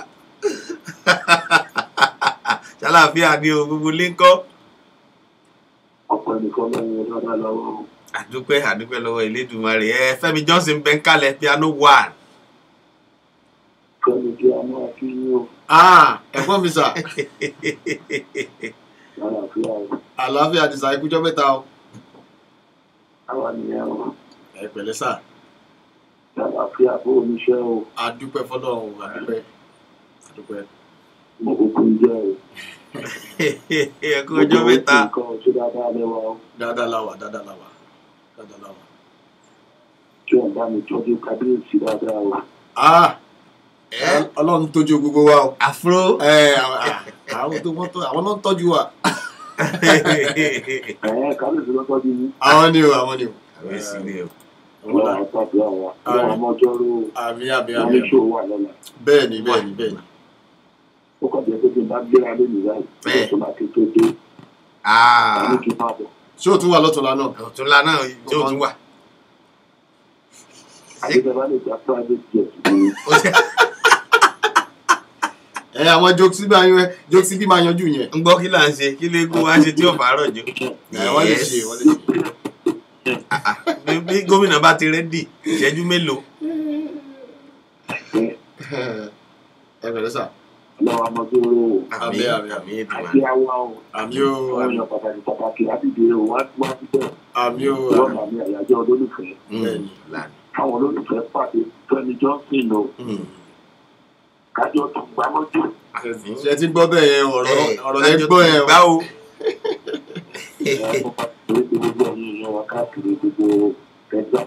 ṣàlàáfíà ní o gbogbo lẹ́ńkọ́. ọ̀pọ̀ ẹnìkan lọ́wọ́ dáadáa lọ́wọ́. àdúpẹ́ lọ́wọ́ Elédùmarè Fẹ́mi Johnson bẹ́ẹ̀ ń kalẹ̀ Piano One. Fẹ́mi kí a máa kí yín o. ẹ̀gbọ́n mi sà. Àlàáfíà o. àlàáfíà ti sà ikújọ́ mẹ́ta o. Àwa nìyẹn o. ẹ pẹ̀lẹ́ sà. Àlàáfíà bó oníṣẹ́ o. àdúpẹ́ fọ́lọ́run àdúpẹ́. Mo kúkú ń jẹ́ o. ẹ kú ọjọ́ mẹ́ta. Nǹkan ṣe dáadáa lẹ́wà o. dáadáa la wà. Kí wọ́n bá mi tọ́jú kábíyèsí dáadáa o. Ọlọ́run tójú gbogbo wa o. Afro. àwọn náà ń tọ́jú wa. Kábíyèsí ló tọ́jú yín. àwọn ni o. kábíyèsí ni o. Ọlọ́run àtàbí àwa. Ọlọ́run ọmọjọ́rò. àmì. Wọ́n ní ṣòwò wà lọ́la. bẹ́ẹ̀ni. Ó kọ́ jẹ́ pé bí n bá gbéra lónìí báyìí. Bẹ́ẹ̀. Tó máa ké tó dé. Àní kí n máa bọ̀. ṣé o tún wà lọ́tọ̀ọ̀la náà. ọ̀túnla náà yóò tún wà. Àdéhùn bá lè gba private jet ní. àwọn jókòsí bí máa yanjú yẹn. ń gbọ́ kí là ń ṣe kí lè kó wá ṣe tí ọ̀fà rọ̀ jù. wọ́n lè ṣe. bí gómìnà bá ti rẹ́dì ìṣẹ́jú mélòó. ẹ bẹ̀rẹ̀ sà. Ọlọ́run ọmọjọ́rò o. àmì Àti àwa o. àmì o. Àwọn èèyàn pàtàkì àdìdè o. Wá síbẹ̀. àmì o. Ọlọ́run àmì àyájọ́ olólùfẹ́. bẹ́ẹ̀ni. Àwọn olólùfẹ́ pàdé Fẹ́mi Johnson o. Kájọ tó gbá mọ́jú. ṣe ti gbọ́ bẹ́ẹ̀ yẹn ọ̀rọ̀ lẹ gbọ́ yẹn gbá o. Orí ti gbogbo ẹ̀yin èèyàn wa káàkiri gbogbo ẹgbẹ́.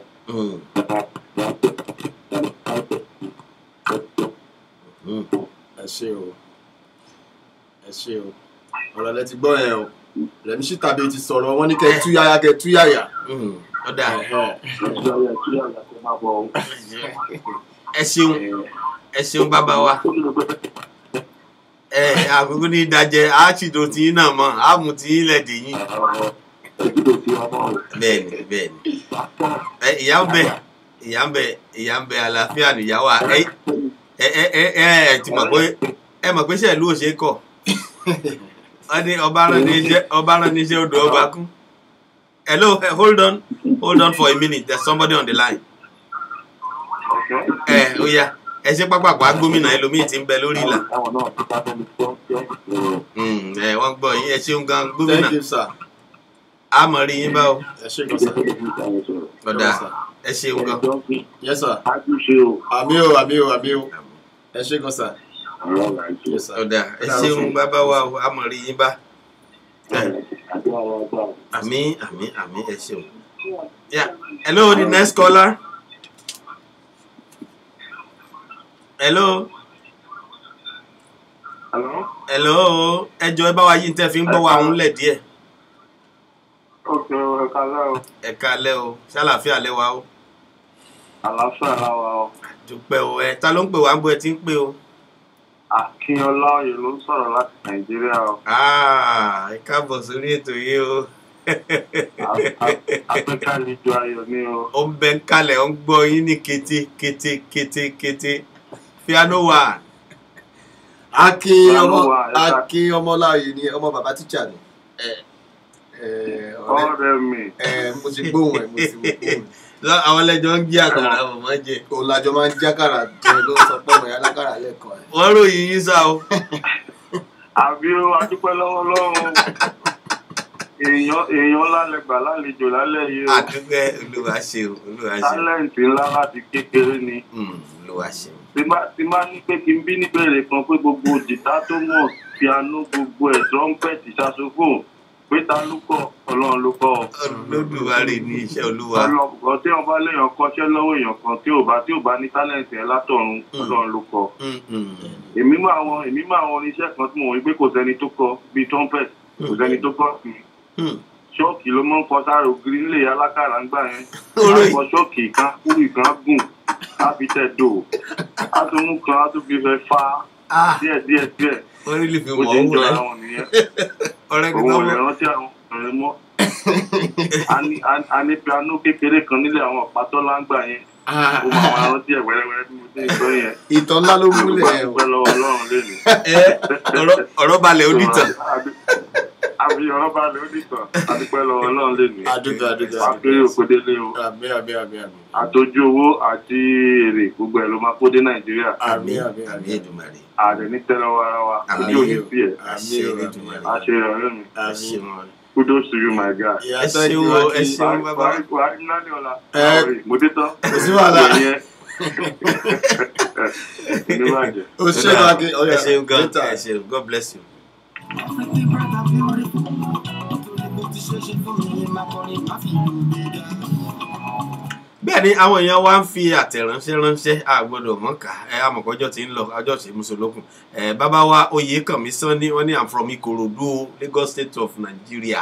ẹ ṣe o ọ̀rọ̀ lẹ ti gbọ́ yẹn o Rẹ̀mí Ṣítà bí ti sọ̀rọ̀ wọn ní kẹ́ túyáyá. ọ̀dà ẹ ṣeun bàbá wa. àkókò ní ìdájẹ àṣìdò tí yín náà mọ àmú tí yín lẹdẹ yín. bẹ́ẹ̀ni ìyá ń bẹ àlàáfíà nìyàwó ti mọ̀ pé ṣẹlú ò ṣe kọ wọ́n ní ọba rán ní iṣẹ́ odò ọba kún. Hello, hold on for a minute, there's somebody on the line. Ó yá ẹ ṣe pápákọ̀ gómìnà ẹlòmíì tí ń bẹ lórí ìlà. Wọ́n gbọ́ yín ẹ ṣeun gan gómìnà. Thank you, sir. A mọ̀ rí yín bá o. ẹ ṣe gan sir. Ọ̀dà ẹ ṣeun gan. Yes sir. àmì o. ẹ ṣe gan sir. Ọ̀dà ẹ ṣeun bàbá wa o, a mọ̀ rí yín bá. Àmì ẹ ṣeun. Yeah. Hello, the next caller. Hello. Ẹ jọ̀ọ́ ẹ bá wa yí n tẹ́ fi ń gbọ́ wa ń lẹ̀ díẹ̀. Ẹ káalẹ́ o, ṣàlàáfíà lẹ́wà o. Àlàáfíà láwa o. Dúpẹ́ o, ta ló ń pè wá ń bọ́ ẹ ti ń pè o. Akínọlá Oyè ló ń sọ̀rọ̀ láti Nàìjíríà o. Ẹ káàbọ̀ sórí ètò yìí o. Àpẹkálejò ayọ̀ ni o. Ó ń bẹ ń kalẹ̀ ó ń gbọ́ yín ní kété. Piano One. Akin ọmọláyé ni ọmọ bàbá tíṣà ni. Ọ̀rẹ́ mi. Mo ti gbóhùn ẹ̀ mo ti gbóhùn. Àwọn ẹlẹ́jọ́ ń gé àkàrà àwọn máa ń jẹ. Òun lájọ máa ń jẹ àkàrà jẹ ló sọ pé ọmọ ìyá lákàrà lẹ́kọ̀ọ́ ẹ̀. Wọ́n ròyìn yín sá o. Àbí o, a dúpẹ́ lọ́wọ́ Ọlọ́run. Èèyàn lálẹ́ gbà lálejò lálẹ́ yìí o. Àdúgbẹ́ Olúwa ṣe o. Tálẹ̀ǹtì ńlá láti kékeré ni. Olúwa ṣe o. Tí máa ní pé kí n bí níbẹ̀rẹ̀ kan pé gbogbo jìtá tó mọ̀ piano gbogbo ẹ̀ trumpet saxophone pé ta ló kọ́ Ọlọ́run ló kọ́. Olódùmarè ní iṣẹ́ Olúwa. Ọlọ́run tí wọ́n bá léèyàn kọ́ṣẹ́ lọ́wọ́ èèyàn kan tí ò bá ní tálẹ̀ǹtì ẹ̀ látọ̀run Ọlọ́run ló kọ́. Èmi mọ àwọn oníṣẹ́ kan tí mo wọ́n pé kò sẹ́ni tó kọ́ bíi trumpet kò sẹ́ni tó kọ́ sí ṣọ́ọ̀kì ló mọ́ ń kọ sáré ògiri nílé alákàrà ń gbà yẹn. Àwọn ṣọ́ọ̀kì kan kúrú kan gùn á fi tẹ̀ dò á tún mú kan á tún fi fẹ́ fá díẹ̀. Wọ́n rí lè fi Ó wọ́n ti ń wò jọra láì. wọn nìyẹn. Ọ̀rẹ́ mi Òun ò lè tọ́wọ́. rántí àwọn ọ̀rẹ́ mọ́. A ní piano kékeré kan nílé àwọn ọ̀pátọ́lá ń gbà yẹn. Ó máa wá rántí ẹ̀ wẹ́rẹ́wẹ́rẹ́ bí mo ti ń gbọ́ yẹn. Ìtàn ńlá ló múlẹ̀ o. Àdúpẹ́ lọ́wọ́ Ọlọ́run lẹ́nu. Ọ̀rọ̀ balẹ̀ ó dìtàn. Àbí ọ̀rọ̀ balẹ̀ ó dìtàn. Àdúpẹ́ lọ́wọ́ Ọlọ́run lẹ́nu. Àdúgbò. Wàá kéré òkúdélé o. Àmín. Àtọ́jú owó àti èrè gbogbo ẹ̀ ló máa kó dé Nàìjíríà. Àmín Èdùmàrè. Àdẹ̀ ní tẹ́lẹ̀wọ́ ara wa. Àmín. Ojú òní sí ẹ̀. Àṣẹ Èdùmàrè. Àṣẹ ọ̀rẹ́ mi. Àmín. Kudos to you, my guy. Ẹ ṣeun bàbá. Wàá rí náà ní ọ̀la. Mo dé tán. Kò sí wàhálà. Ní bàjẹ́. O ṣe máa kí Ẹ ṣeun gan. Ẹ ṣeun. God bless you. Bẹ́ẹ̀ ni àwọn èèyàn wa ń fi àtẹ̀ránṣẹ́ ránṣẹ́ àgbọ̀dọ̀ mọ́ka amọ̀kọ́jọ́ ti ń lọ ọjọ́ ṣe mùsùlùkùn bàbá wa Oyèkànmí Sanni wọ́n ní I'm from Ìkòròdú o, Lagos State of Nigeria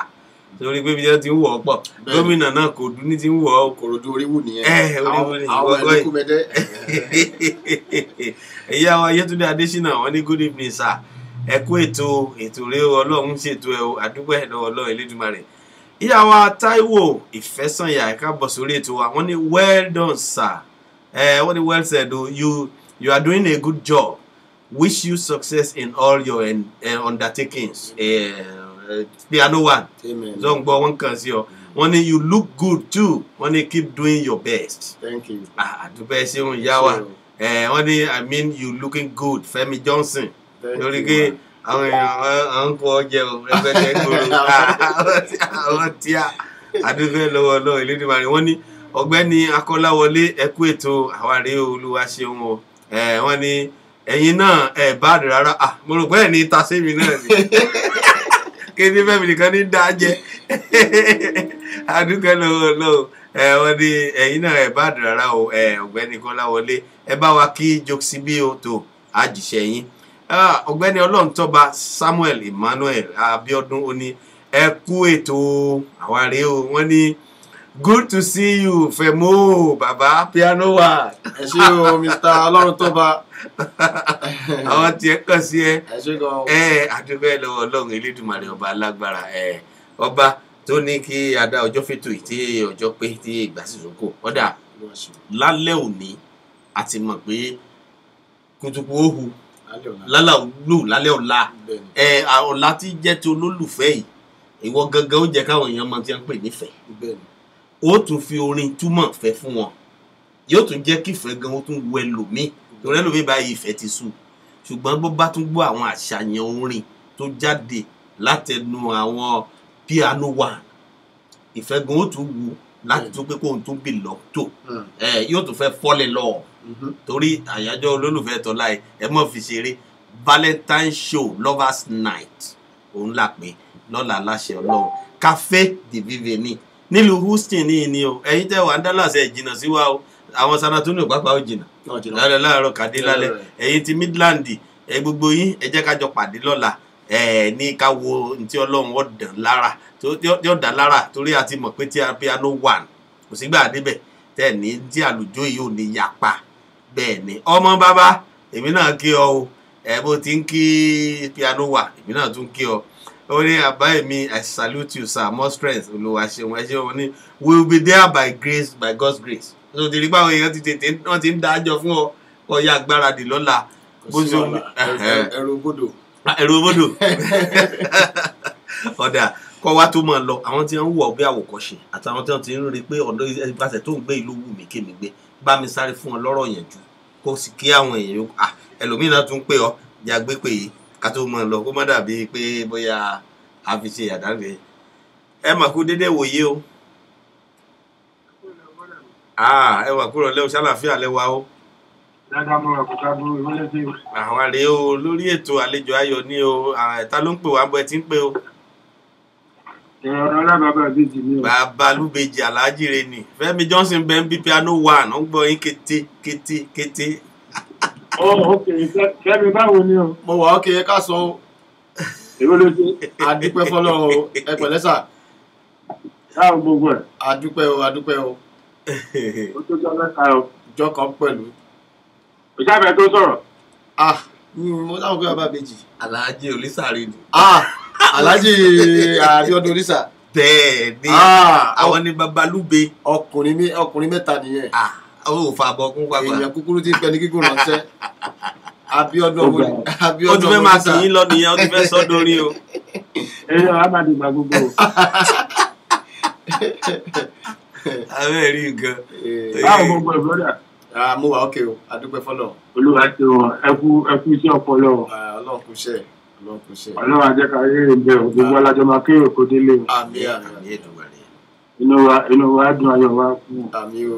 torí pé bí wọ́n ti ń wọ̀ ọ́ pọ̀ gómìnà náà kò dún ní ti ń wọ̀ ọ́ Ìkòròdú oríwù nìyẹn. oríwù nìyẹn àwọn ẹlẹ́kùn mẹ́tẹ́. ìyá wa Yétúndé Adésínà wọ́n ní good evening sir ẹ kú ètò rẹ Ọlọ́run ṣètò ẹ àdúgbò ẹ̀ lọ́wọ́ Ọlọ́run Elédùmarè. Ìyá wa Táíwò Ìfẹ́sànyà ẹ káàbọ̀ sórí ètò wa wọ́n ní well done sir wọ́n ní well said o you are doing a good job wish you success in all your undertakings Piano One zọ ń gbọ́ wọ́n kàn sí ọ wọ́n ní you look good too wọ́n ní keep doing your best. Thank you. àdúpẹ́ ṣeun ìyá wa wọ́n ní I mean you looking good Fẹ́mi Johnson lórí pé àwọn èèyàn à ń kọ́ jẹ o rẹpẹtẹ gbòòrò àwọn tí a àdúgbò lọ́wọ́ lọ́wọ́ Elédùmarè wọ́n ní ọ̀gbẹ́ni Akọ́láwọlé ẹkú ètò àwárí Olúwa ṣeun o wọ́n ní ẹ̀yin náà bá dùn rárá mo rò pé ẹ̀ ní ta sí mi náà ni kéde fẹ́mi nìkan ní dá jẹ́ àdúgbò lọ́wọ́ lọ́wọ́ wọ́n ní ẹ̀yin náà bá dùn rárá o ọ̀gbẹ́ni Kọ́láwọlé ẹ bá wa kí jokesibi o tó àjìṣẹ́ yín. Ọ̀gbẹ́ni Ọlọ́runtóba Samuel Emmanuel Abiodun ó ní ẹ kú ètò àwárí o wọ́n ní good to see you Fẹ́mo bàbá Piano One. Ẹ ṣé o Mr. Ọlọ́runtóba. Àwọn tiẹ̀ kàn sí ẹ. Ẹ ṣé gan. Àdúgbò lọ́wọ́ Ọlọ́run Elédùmarè ọba alágbára ọba tó ní kí adá ọjọ́ fètò yìí tí ọjọ́ pé tí ìgbà sì sókò ọ̀dà lálẹ́ òní a ti mọ̀ pé kùtùkù òhu lálẹ́ òlù lálẹ́ ọ̀la ọ̀la tí jẹ́ ti olólùfẹ́ yìí ìwọ gangan ó jẹ́ káwọn èèyàn máa ti ń pè nífẹ̀ẹ́ ó tún fi orin túmọ̀ fẹ́ fún wọn yóò tún jẹ́ kí ìfẹ́ gan ó tún wọ ẹlòmíì torí ẹlòmíì báyìí ìfẹ́ ti sú ṣùgbọ́n bó bá tún gbọ́ àwọn àṣàyàn orin tó jáde látẹnu àwọn Piano One ìfẹ́ gan ó tún wù láti tún pé kóun tún bì lọ́tò yóò tún fẹ́ fọ́lẹ̀ lọ torí àyájọ́ olólùfẹ́ tọ́lá ẹ mọ̀ fi ṣeré Valentine show lovers night òun là pé lọ́la aláṣẹ Ọlọ́run Café de Viveni nílùú Houston ní ìní o ẹ̀yin tẹ́ wà ń Dallas ẹ̀ jìnnà sí wa o àwọn San Antonio pápá ó jìnnà lálẹ́ láàárọ̀ kàdé lálẹ́ ẹ̀yin ti Midland gbogbo yín ẹ jẹ́ ká jọ pàdé lọ́la ní ká wo ntí Ọlọ́run ó dàn lára tí ó dàn lára torí a ti mọ̀ pé tí Piano One kò sígbà débẹ̀ tẹ́ ní tí àlùjọ yìí ò ní yapa bẹ́ẹ̀ ni ọmọ bàbá èmi náà kí ọ o bó ti ń kí Piano One èmi náà tún kí ọ ó ní àbá mi I salute you sir more strength olùwà ṣeun ẹ ṣeun ní we will be there by grace by God's grace so ti rí báwọn èèyàn ti tètè wọ́n ti ń dájọ́ fún ọ ọ̀ya agbáradì lọ́la bó ṣe ẹrù bodò ọ̀dà kọ́ wa tó máa lọ àwọn tí wọ́n ń wọ̀ bí àwòkọ́ṣe àtàwọn tí wọ́n ti ń rí pé ọ̀dọ́ ìgbàsẹ̀ tó ń gbé ìlú wù mí kémi gbé bá mi sáré fún ọ lọ́rọ̀ yẹn jù kó sì kí àwọn èèyàn ẹlòmíràn tún pé ọ jà gbé pé yìí ká tó máa lọ kó má dàbí pé bóyá a fi ṣe àdáre ẹ mà kú dédé wòye o ẹ wà kúrò lẹ́wọ̀ ṣàlàfíà lẹ́wà o. àwọn àrè o lórí ètò àlejò ayọ̀ ní o ta ló ń pè wá bọ́ ẹ ti ń pè o. Bàbá Lúbejì Alájìre ni Fẹ́mi Johnson bẹ́ẹ̀ ń bí piano one ó ń gbọ́ yín kété. Ok, Fẹ́mi báwo ni o? Mo wà ókè ká sọ o. Èwo ló ṣe? Adúpẹ́ fọ́lọ́run o, ẹ pẹ̀lẹ́ sà. Káwọn gbogbo ẹ̀. Adúpẹ́ o. Ó tó jọ mẹ́ta o. Ìjọ kan pẹ̀lú. Ìjábẹ̀ tó sọ̀rọ̀. Mo dáhùn pé bàbá Bèjì. Aláàjì Olísàrí ni. Aláàjì Abíọ́dún Olísà. Bẹ́ẹ̀ ni àwọn ní Bàbá Lúbe. Ọkùnrin mẹ́ta nìyẹn. Ó fà bọ́ kún pàpà. Èèyàn kúkúrú tí pẹ́ ní kíkún ránṣẹ́. Abíọ́dún ó ti fẹ́ máa kì í lọ nìyẹn ó ti fẹ́ sọ́ dórí o. Èèyàn á máa dìgbà gbogbo. Abẹ́ rí nǹkan. Báwo gbogbo ẹ̀ brọ́dà? Mo wà ókè o, adúpẹ́ fọ́lọ́run. Olúwa ṣe wọn ẹkú iṣẹ́ ọpọlọ. Ọlọ́run kú iṣẹ́. Ọlọ́run àjẹká rere ń bẹ o, gbogbo alájọ máa kéré kó délé o. Àmín. Inú wa dùn ayọ̀ wa kú. Àmín o.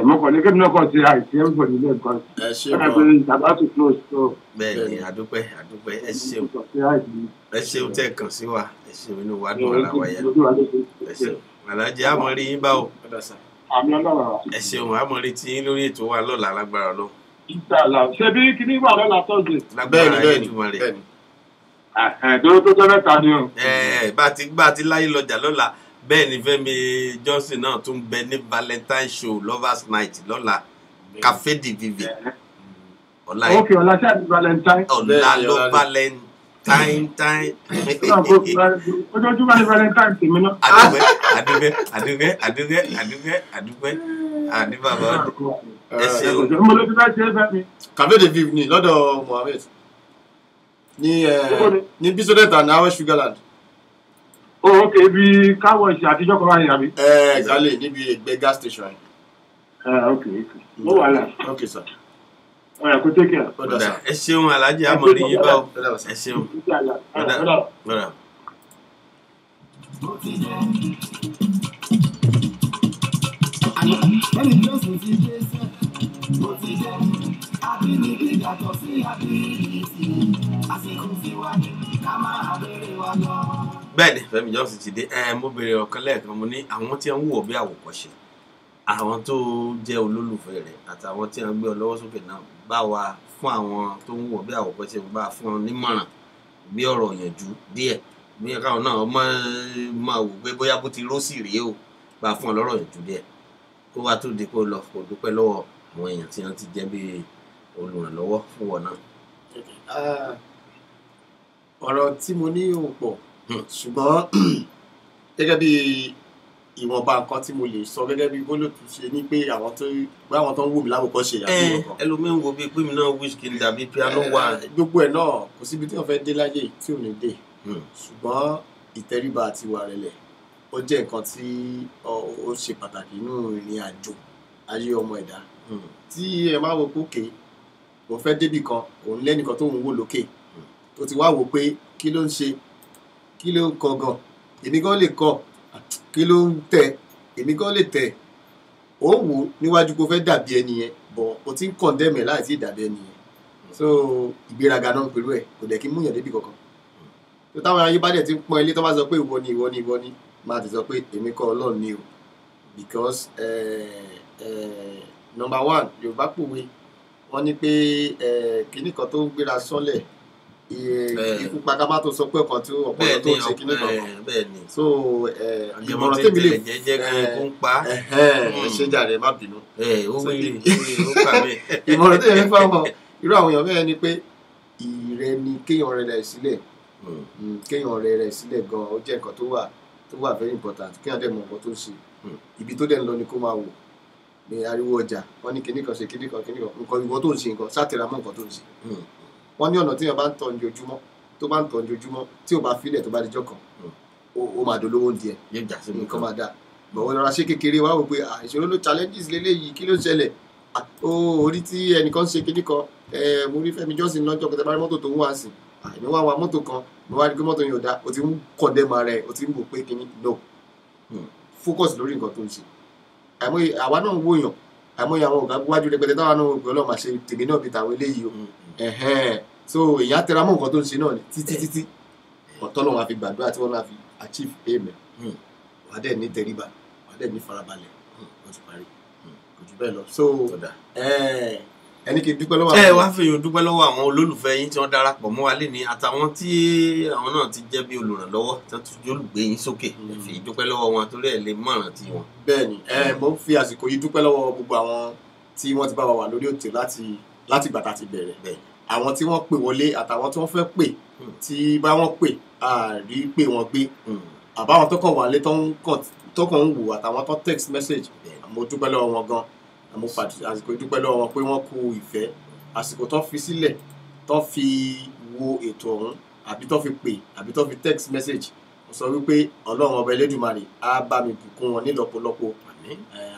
Mo kàn ní kébì náà kàn sí àìsí ẹ̀rùbọ̀ nílẹ̀ nǹkan. Ẹ ṣé o. Ọ̀nà pé ìjàmbá tó close tó. Bẹ́ẹ̀ni adúpẹ́ ẹ ṣeun tẹ́ kàn sí wa ẹ ṣeun inú wa dùn ara wa yá ẹ ṣeun Aláàjì àmọ́ rí yín báwo. Àmì ọlọ́run. Ẹ ṣeun àmọ́ rí tí yín lórí ètò wa lọ́la lágbára lọ. Ṣé bí kíní wà lọ́la tọ́sídẹ̀? Bẹ́ẹ̀ni. Tó jẹ́ mẹ́ta ni o. Bá ti láyé lọ́jà lọ́la bẹ́ẹ̀ ni Fẹ́mi Johnson náà tún bẹ ní Valentine show Lovers Night lọ́la Café de Vive. Ok, ọ̀la ṣáà ní Valentine. Ọ̀la ló Valentine. Ojoojúmọ́ ní Valentine tèmi náà. Àdúgbẹ́ àní bàbá ọdún. Ẹ ṣeun. Mo ló ti fẹ́ ṣe é fẹ́ mi. Café de Vive ni lọ́dọ̀ Mohammed ní Bisonet and Awe Sugarland. Ok, ibi káwọ̀ ìṣe àtijọ́ kan wáyé àbí? Ìgbàlè níbi ẹgbẹ́ gas station. Ok. Mo wà lá. Ok sir. Ọ̀yà kó take care. Ẹ ṣeun Aláàjì àmọ́ rí yín báwo. Ẹ ṣeun. Fẹ́mi Johnson ti dé sẹ́, mo ti dé. Abínibí yàtọ̀ sí abínibí. Àsìkò tí wà ní ká máa bẹ̀rẹ̀ wa lọ. Bẹ́ẹ̀ni Fẹ́mi Johnson ti dé mo béèrè ọ̀kan lẹ́ẹ̀kan mo ní àwọn tí wọ́n wọ̀ bí àwòkọ́ṣe àwọn tó jẹ́ olólùfẹ́ rẹ̀ àtàwọn tí wọ́n gbé ọ lọ́wọ́ sókè náà bá wa fún àwọn tó ń wọ̀ bí àwòkọ́ṣe bá fún wọn nímọ̀ràn bí ọ̀rọ̀ yànjú díẹ̀ bí káwọn náà máa wò pé bóyá bó ti rósì rèé o bá fún ọ lọ́rọ̀ yànjú díẹ̀ kó wá tó di kó lọ kó dúpẹ́ lọ́wọ́ àwọn èèyàn tí wọ́n ti jẹ́ bí olùrànlọ́wọ́ fún wọn náà. Ọ̀rọ̀ tí mo ní ò pọ̀ ṣùgbọ́n gẹ́gẹ́ bí ìwọ̀nba nǹkan tí mo lè sọ gẹ́gẹ́ bí bólótù ṣe ní pé àwọn tó ń wò mí láwòkọ́ṣe àbí nǹkan. Ẹlòmíín wo bíi pé mi náà wish kí n dàbí piano one. Gbogbo ẹ̀ náà kò síbi tí wọ́n fẹ́ dé láyé tí ò ní dé ṣùgbọ́n ìtẹríba àti ìwà rẹ̀lẹ̀ ó jẹ́ nǹkan tí ó ṣe pàtàkì nínú ìrìn àjò ayé ọmọ ẹ̀dá. Tí ẹ máa wo pókè mo fẹ́ débì kan òun lẹ́nìkan tó ń wò lókè tó ti wá wò pé kí ló ń ṣe kí ló ń kọ gan èmi gan lè kọ kí ló ń tẹ èmi gan lè tẹ ó wò níwájú kó fẹ́ dàbí ẹni yẹn bọ̀ o ti ń kọ̀ndẹ́mẹ̀ láì tí ì dàbí ẹni yẹn so ìgbéraga náà pẹ̀lú ẹ̀ kò dẹ̀ kí mú yàn débì kankan tó táwọn ayé bá dẹ̀ ti ń pọ́n ilé tó bá sọ pé ìwọ ni máa ti sọ pé èmi kọ́ Ọlọ́run ni o because number one Yorùbá pòwe wọ́n ní pé kinní kan tó ń gbéra sọ́lẹ̀ ikú pakamá tó sọ pé ọkàn tí ọpọlọ tó ń ṣe kinní kan so ìmọ̀ràn tèmi lè ṣe jàre má bínú ìmọ̀ràn tèmi fáwọn irú àwọn èèyàn bẹ́ẹ̀ ni pé ìrẹni kéèyàn rẹ̀ sílẹ̀ kéèyàn rẹ̀ rẹ̀ sílẹ̀ gan ó jẹ́ nǹkan tó wà very important kéèyàn dẹ̀ mọ nǹkan tó ń ṣe ibi tó dẹ̀ ń lọ ni kó máa wò ní ariwo ọjà wọ́n ní kíní kan ṣe kíní kan nǹkan ìwọ tó ń ṣe nǹkan sátìrà mọ́ nǹkan tó ń ṣe wọ́n ní ọ̀nà tíyàn bá ń tọ́ ojoojúmọ́ tó bá ń tọ́ ojoojúmọ́ tí ò bá filẹ̀ tó bá dijọ́ kan ó máa dolówó díẹ̀ nǹkan máa dáa bọ̀wọ́ lọ́ra ṣé kékeré wá wò pé ìṣòro ló challenges lélẹ́yìí kí ló ń ṣẹlẹ̀ orí tí ẹnìkan ṣe kíní kan mo rí Fẹ́mi Johnson lọ́jọ́ kẹta bá rí mọ́tò tó ń wá sí èmi wá wa mọ́tò kan mo wá rí pé mọ́tò yẹn ò dá o ti ń kọ̀ndẹ́mà rẹ̀ o ti ń wò pé kíní no focus lórí nǹkan tó ń ṣe àwa náà ń wòyàn àìmọye àwọn ọ̀gá wájú rẹpẹtẹ táwa náà gbọ́ lọ́ọ́ máa ṣe tèmi náà bíi tàwọn eléyìí o so èèyàn tẹra mọ́ nǹkan tó ń ṣe náà ni títí ọ̀tọ́ lọ́wọ́ àfi gbàdúrà tí wọ́n náà fi achieve amen wà á dẹ̀ ní tẹríba wà á dẹ̀ ní farabalẹ̀ wọ́n ti parí kò jù bẹ́ẹ̀ lọ so ẹni kì í dúpẹ́ lọ́wọ́ àwọn. Wá fi dúpẹ́ lọ́wọ́ àwọn olólùfẹ́ yín tí wọ́n darapọ̀ mọ́ wa lénìí àtàwọn tí àwọn náà ti jẹ́ bí olùrànlọ́wọ́ tí wọ́n ti fi olùgbé yín sókè fi dúpẹ́ lọ́wọ́ wọn torí ẹ̀ lè mọ̀ràn tí wọn. bẹ́ẹ̀ni mo fi àsìkò yìí dúpẹ́ lọ́wọ́ gbogbo àwọn tí wọ́n ti bá wa wà lórí òtè láti gbà tá ti bẹ̀rẹ̀ àwọn tí wọ́n pè wọlé àtàwọn tí wọ́n fẹ́ pè tí bá wọ́n pè àrí pé wọ́n gbé àbáwọn tó kàn wálé tó kàn ń wò àtàwọn tó text message mo dúpẹ́ lọ́wọ́ wọn gan mo fàtí àsìkò ìdúpẹ́ lọ́wọ́ wọn pé wọ́n kú ìfẹ́ àsìkò tó fi sílẹ̀ tó fi wo ètò ọ̀hún àbí tó fi pè àbí tó fi text message mo sọ wípé Ọlọ́run ọba Elédùmarè á bá mi bùkún wọn nílọ́pọ̀lọpọ̀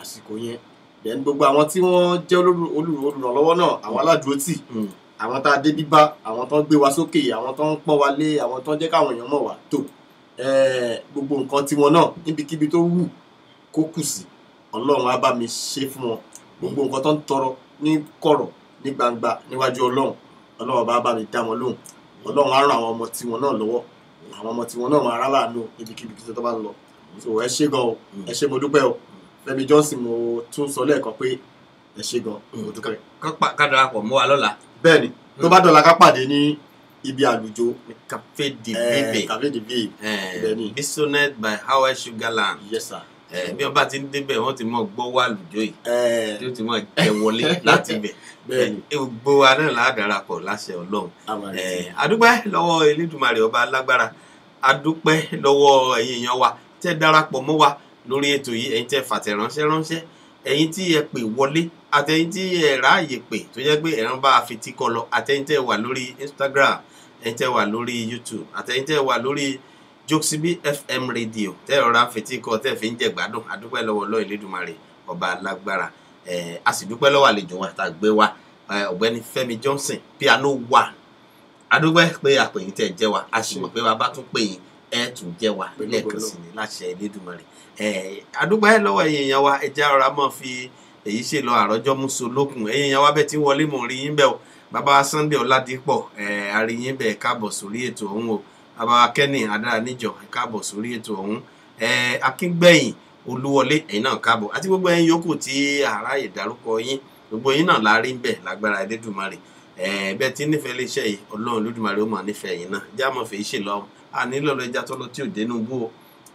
àsìkò yẹn then gbogbo àwọn tí wọ́n jẹ́ olùrànlọ́wọ́ náà àwọn aládùúrótì àwọn tá a dé bíbá àwọn tó ń gbé wa sókè àwọn tó ń pọ́n wa lé àwọn tó ń jẹ́ káwọn èèyàn mọ̀ wá tó gbogbo nǹkan tiwọn náà níbikíbi tó wù kó kù sí Ọlọ́run á bá mi ṣe fún wọn gbogbo nǹkan tó ń tọrọ ní kọ̀rọ̀ ní gbangba níwájú Ọlọ́run bá mi dá wọn lóhùn Ọlọ́run á ràn àwọn ọmọ tiwọn náà lọ́wọ́ àwọn ọmọ tiwọn náà máa rá láàánú ibikíbi tó bá ń lọ so ẹ ṣé gan o ẹ ṣé mo dúpẹ́ o Fẹ́mi Johnson mo tún sọ lẹ́ẹ̀kan pé ẹ ṣé gan mo dúpẹ́. ká darapọ̀ mọ́ wa lọ́la. bẹ́ẹ̀ni tó bá dọ̀la ká pàdé ní ibi àlùjọ Café de Vive bẹ́ẹ̀ni Bissonnette by Howard Sugarland. Yes sir. Bí ọba ti ń débẹ̀ wọ́n ti mọ̀ gbọ́ wà lùjọ yìí tí ó ti mọ̀ jẹ wọlé láti ibẹ̀ gbogbo wa náà la darapọ̀ láṣẹ Ọlọ́run. Adúpẹ́ lọ́wọ́ Elédùmarè ọba alágbára adúpẹ́ lọ́wọ́ ẹ̀yin èèyàn wa tẹ́ darapọ̀ mọ́ wa lórí ètò yìí ẹ̀yin tẹ́ fàtẹ̀ránṣẹ́ ẹ̀yin tí ẹ pè wọlé àtẹ̀yin tí ẹ ráàyè pè tó jẹ́ pé ẹ̀ràn bá a fi tí kọ lọ àtẹ̀yin tẹ́ wà lórí Instagram ẹ̀yin tẹ́ wà lórí YouTube àtẹ̀yin tẹ́ wà lórí Jokesibi FM radio tẹ́ ọ̀rá fetí kọ tẹ́ fi ń jẹ gbádùn adúpẹ́ lọ́wọ́ Ọlọ́run Elédùmarè ọba alágbára a sì dúpẹ́ lọ́wọ́ àlejò wa tá a gbé wa ọ̀gbẹ́ni Fẹ́mi Johnson piano one adúpẹ́ pé àpèyìn tẹ́ jẹ́ wa a sì mọ̀ pé bàbá tún pè yín ẹ̀ tún jẹ́ wa lẹ́ẹ̀kan sí ni láṣẹ Elédùmarè adúpẹ́ lọ́wọ́ ẹ̀yin èèyàn wa ẹja ọ̀rá mọ̀ fi èyí ṣe lọ àrọ́jọ́ múso lókun ẹ̀yin èèyàn wa bẹ́ẹ̀ tí wọlé mọ̀ rí yín bẹ́ẹ̀ o bàbá Sunday Ọládípọ̀ àríyìn bẹ́ẹ̀ káàbọ̀ sórí ètò ọ̀hún o bàbá Kenny Adára níjọ káàbọ̀ sórí ètò ọ̀hún Akíngbẹ̀yìn Olúwọlé ẹ̀yin náà káàbọ̀ àti gbogbo ẹ̀yin yòókù tí àráyè dárúkọ yín gbogbo yín náà la rí ń bẹ̀ lágbára Elédùmarè bẹ́ẹ̀ tí nífẹ̀ẹ́ lè ṣe yìí Ọlọ́run Olódùmarè ó mọ̀ nífẹ̀ẹ́ yín náà jámọ̀ fèyí ṣe lọ ànílọ́lọ́ ẹja tó lọ tí ò dénú bú o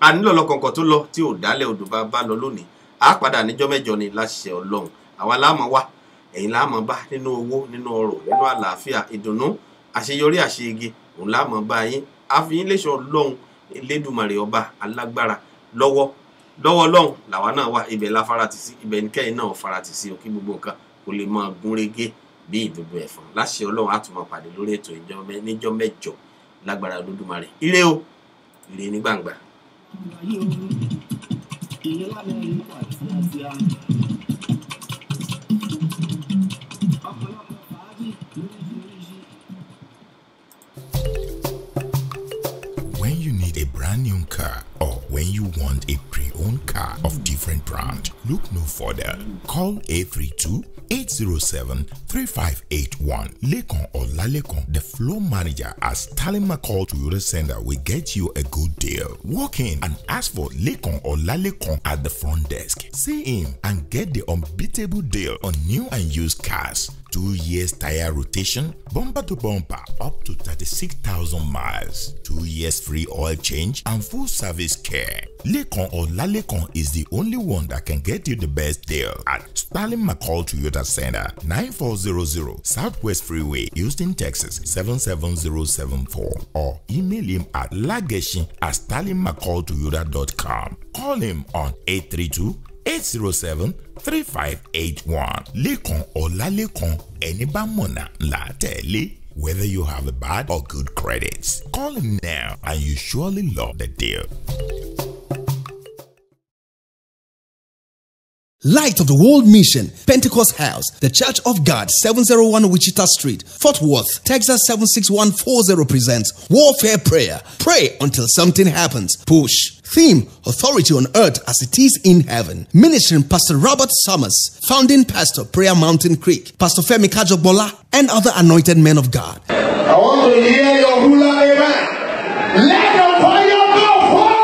ànílọ́lọ́ kọ̀ọ̀kan tó lọ tí ò dálẹ̀ odò bá lọ lónìí á padà níjọ́ mẹ́jọ ni láṣẹ Ọlọ́run àwa láàmú wá ẹ̀yin láàmú bá nínú owó nínú ọrọ̀ nínú àlàáfíà ìdùnnú àṣeyọrí àṣeyege òun láàmú bá yín àfihàn léṣọ Ọlọ́run Elédùmarè ọba alágbára lọ́wọ́ Ọlọ́run làwa náà wà ibẹ̀ la farati sí ibẹ̀ ní kẹ́yìn náà farati sí òkè gbogbo nǹkan kò lè máa gún régé bí ìdodo ẹ̀fọn láṣẹ Ọlọ́run á tún máa pàdé lórí ètò níjọ́ mẹ́jọ lágbára Olódùmarè ire o ire ní gbangba. When you need a brand new car or when you want a pre-owned car of different brand, look no further. Call 832-807-3581. Lekon or Lalekon, the floor manager at Sterling McCall Toyota Center will get you a good deal. Walk in and ask for Lekon or Lalekon at the front desk. See him and get the unbeatable deal on new and used cars. 2 years tire rotation, bumper to bumper, up to 36,000 miles. 2 years free oil change and full service care. care. Lekan Olalekan is the only one that can get you the best deal at Sterling McCall Toyota Center, 9400 Southwest Freeway, Houston, Texas 77074, or email him at lageshin@sterlingmccalltoyota.com. Call him on 832-807-3581. Lekan Olalekan, Eniba Mona La Tele. Whether you have a bad or good credits, call him now and you surely love the deal. Light of the World Mission, Pentecost House, The Church of God, 701 Wichita Street, Fort Worth, Texas 76140 presents Warfare Prayer. Pray until something happens. Push. Theme, Authority on Earth as it is in heaven. Ministering Pastor Robert Summers, founding pastor, Prayer Mountain Creek, Pastor Femi Kajogbola, and other anointed men of God. I want to hear your hula, amen. Let your fire go forth.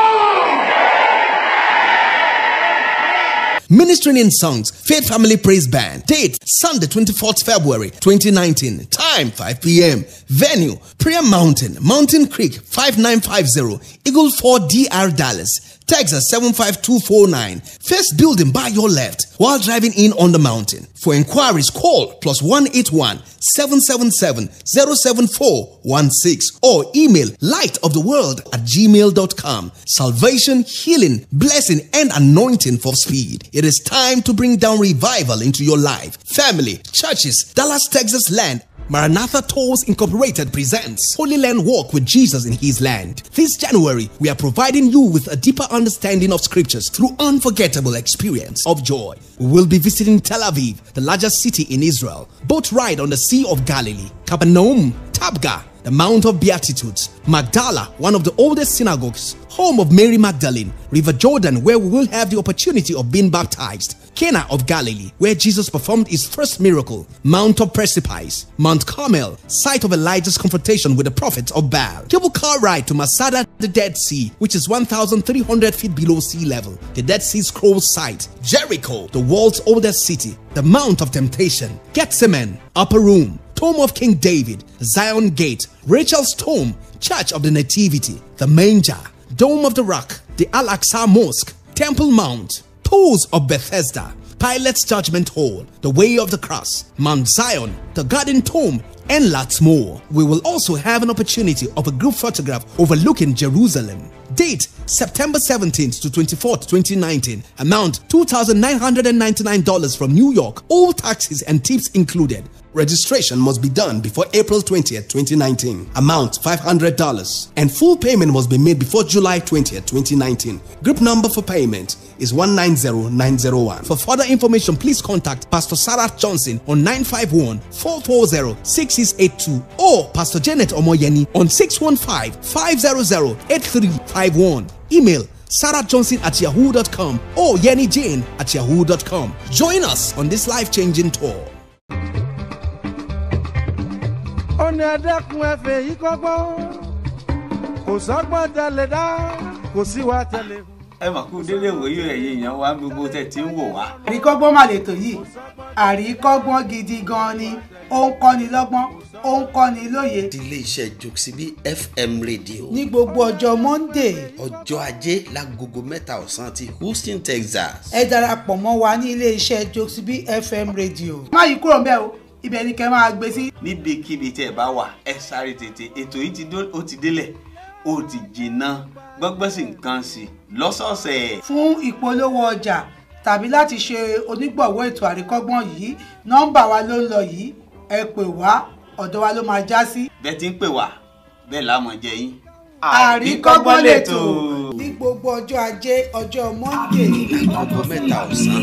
Ministering in Songs, Faith Family Praise Band. Date, Sunday 24th February 2019. Time, 5 p.m. Venue, Prayer Mountain, Mountain Creek, 5950, Eagle 4 DR Dallas, Texas 75249. First building by your left while driving in on the mountain. For inquiries, call +181-777-07416 or email lightoftheworld@gmail.com. Salvation, healing, blessing, and anointing for speed. It is time to bring down revival into your life, family, churches, Dallas, Texas land. Maranatha Tours Incorporated presents Holy Land Walk with Jesus in His Land. This January, we are providing you with a deeper understanding of scriptures through unforgettable experience of joy. We will be visiting Tel Aviv, the largest city in Israel, boat ride on the Sea of Galilee, Capernaum, Tabgha, the Mount of Beatitudes, Magdala, one of the oldest synagogues, home of Mary Magdalene, River Jordan, where we will have the opportunity of being baptized, Cana of Galilee, where Jesus performed his first miracle, Mount of Precipice, Mount Carmel, site of Elijah's confrontation with the prophets of Baal, cable car ride to Masada, the Dead Sea, which is 1,300 feet below sea level, the Dead Sea Scrolls site, Jericho, the world's oldest city, the Mount of Temptation, Gethsemane, Upper Room, Tomb of King David, Zion Gate, Rachel's Tomb, Church of the Nativity, the Manger, Dome of the Rock, the Al-Aqsa Mosque, Temple Mount, Pools of Bethesda, Pilate's Judgment Hall, the Way of the Cross, Mount Zion, the Garden Tomb, and lots more. We will also have an opportunity of a group photograph overlooking Jerusalem. Date, September 17th to 24th, 2019. Amount, $2,999 from New York. All taxes and tips included. Registration must be done before April 20th, 2019. Amount, $500. And full payment must be made before July 20th, 2019. Group number for payment is 190901. For further information, please contact Pastor Sarah Johnson on 951-440-6682 or Pastor Janet Omoyeni on 615-500-8351. Email sarahjohnson@yahoo.com or yennyjane@yahoo.com. Join us on this life-changing tour. ọ̀nà ẹ̀dẹ́kun ẹ̀fẹ̀ yìí kọ́gbọ́n kò sọ́gbọ́n tẹ̀lé dá kò sí wa tẹ̀lé. ẹ mà kú délé ìwòye ẹ̀yin èèyàn wa gbogbo tẹ̀ tí ń wò wá. àríkọ́gbọ́n mà lè tò yìí àríkọ́gbọ́n gidi gan ni ó ń kọ́ni lọ́gbọ́n ó ń kọ́ni lóye. ilé iṣẹ́ Jokesibi FM rédíò. ní gbogbo ọjọ́ Monday. ọjọ́ ajé lágogo 3 ọ̀sán ti Houston, Texas. ẹ darapọ̀ mọ́ wa ní ilé iṣẹ́ Jokesibi FM rédíò. má yí kúrò ńbẹ̀ o ibẹ̀ ni kẹ́ máa gbé sí. níbikíbi tẹ́ ẹ bá wà ẹ sáré tètè ètò yìí ó ti délẹ̀ ó ti jìnnà gbọ́gbọ́n sí nǹkan sí lọ́sọ̀ọ̀sẹ̀. fún ìpolówó ọjà tàbí láti ṣe onígbọ̀wọ́ ètò àríkọ́gbọ́n yìí nọ́mbà wa ló ń lọ yìí ẹ pè wá ọ̀dọ̀ wa ló máa já sí. bẹ́ẹ̀ ti ń pè wá bẹ́ẹ̀ láàmú jẹ yín. àríkọ́gbọ́n lètò ní gbogbo ọjọ́ ajé ọjọ́ Monday. lágogo 3 ọ̀sán.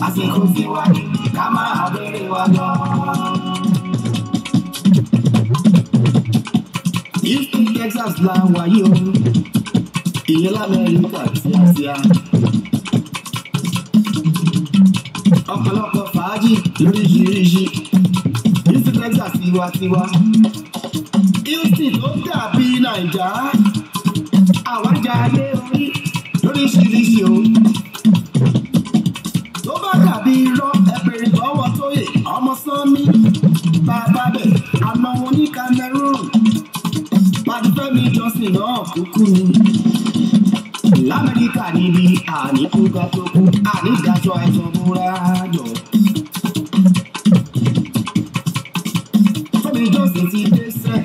àsìkò tiwa ká máa bẹ̀rẹ̀ wa lọ. Houston, Texas la wà yìí o ìyẹn l'Amẹ́ríkà tíátíá. ọ̀pọ̀lọpọ̀ fàájì lóríṣiríṣi Houston, Texas tiwantiwa. Houston ló dàbí Naija àwọn ajá ayé orí lóríṣiríṣi o. tó bá dàbí irọ́ ẹ̀bẹ̀rẹ̀ lọ́wọ́ Tóyè ọmọ Sanmi bàbá bẹ̀ àmọ́ wọn ní Cameroon. Fẹ́mi Johnson náà kúkú ni L'Amẹ́ríkà níbi àní tó ga tó kú àní ìdájọ́ àìsàn bóra yọ. Fẹ́mi Johnson ti dé sẹ́,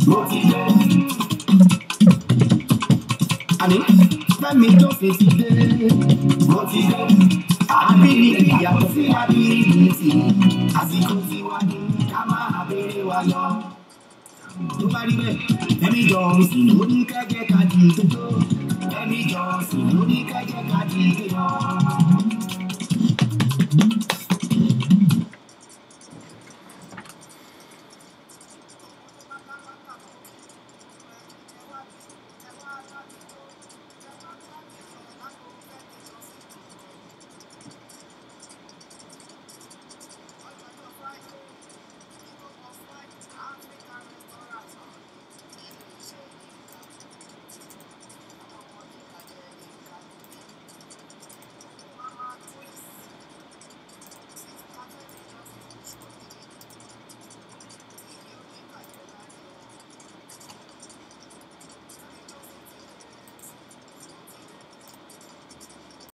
mo ti dé. Àní Fẹ́mi Johnson ti dé, mo ti dé. Ability yàtọ̀ sí ability, àsìkò tí wà ní ká máa béèrè wa lọ. Tó bá rí bẹ́ẹ̀, Fẹ́mi Johnson ló ní kẹ́kẹ́ ká di tó tó. Fẹ́mi Johnson ló ní kẹ́kẹ́ ká di tó yọ.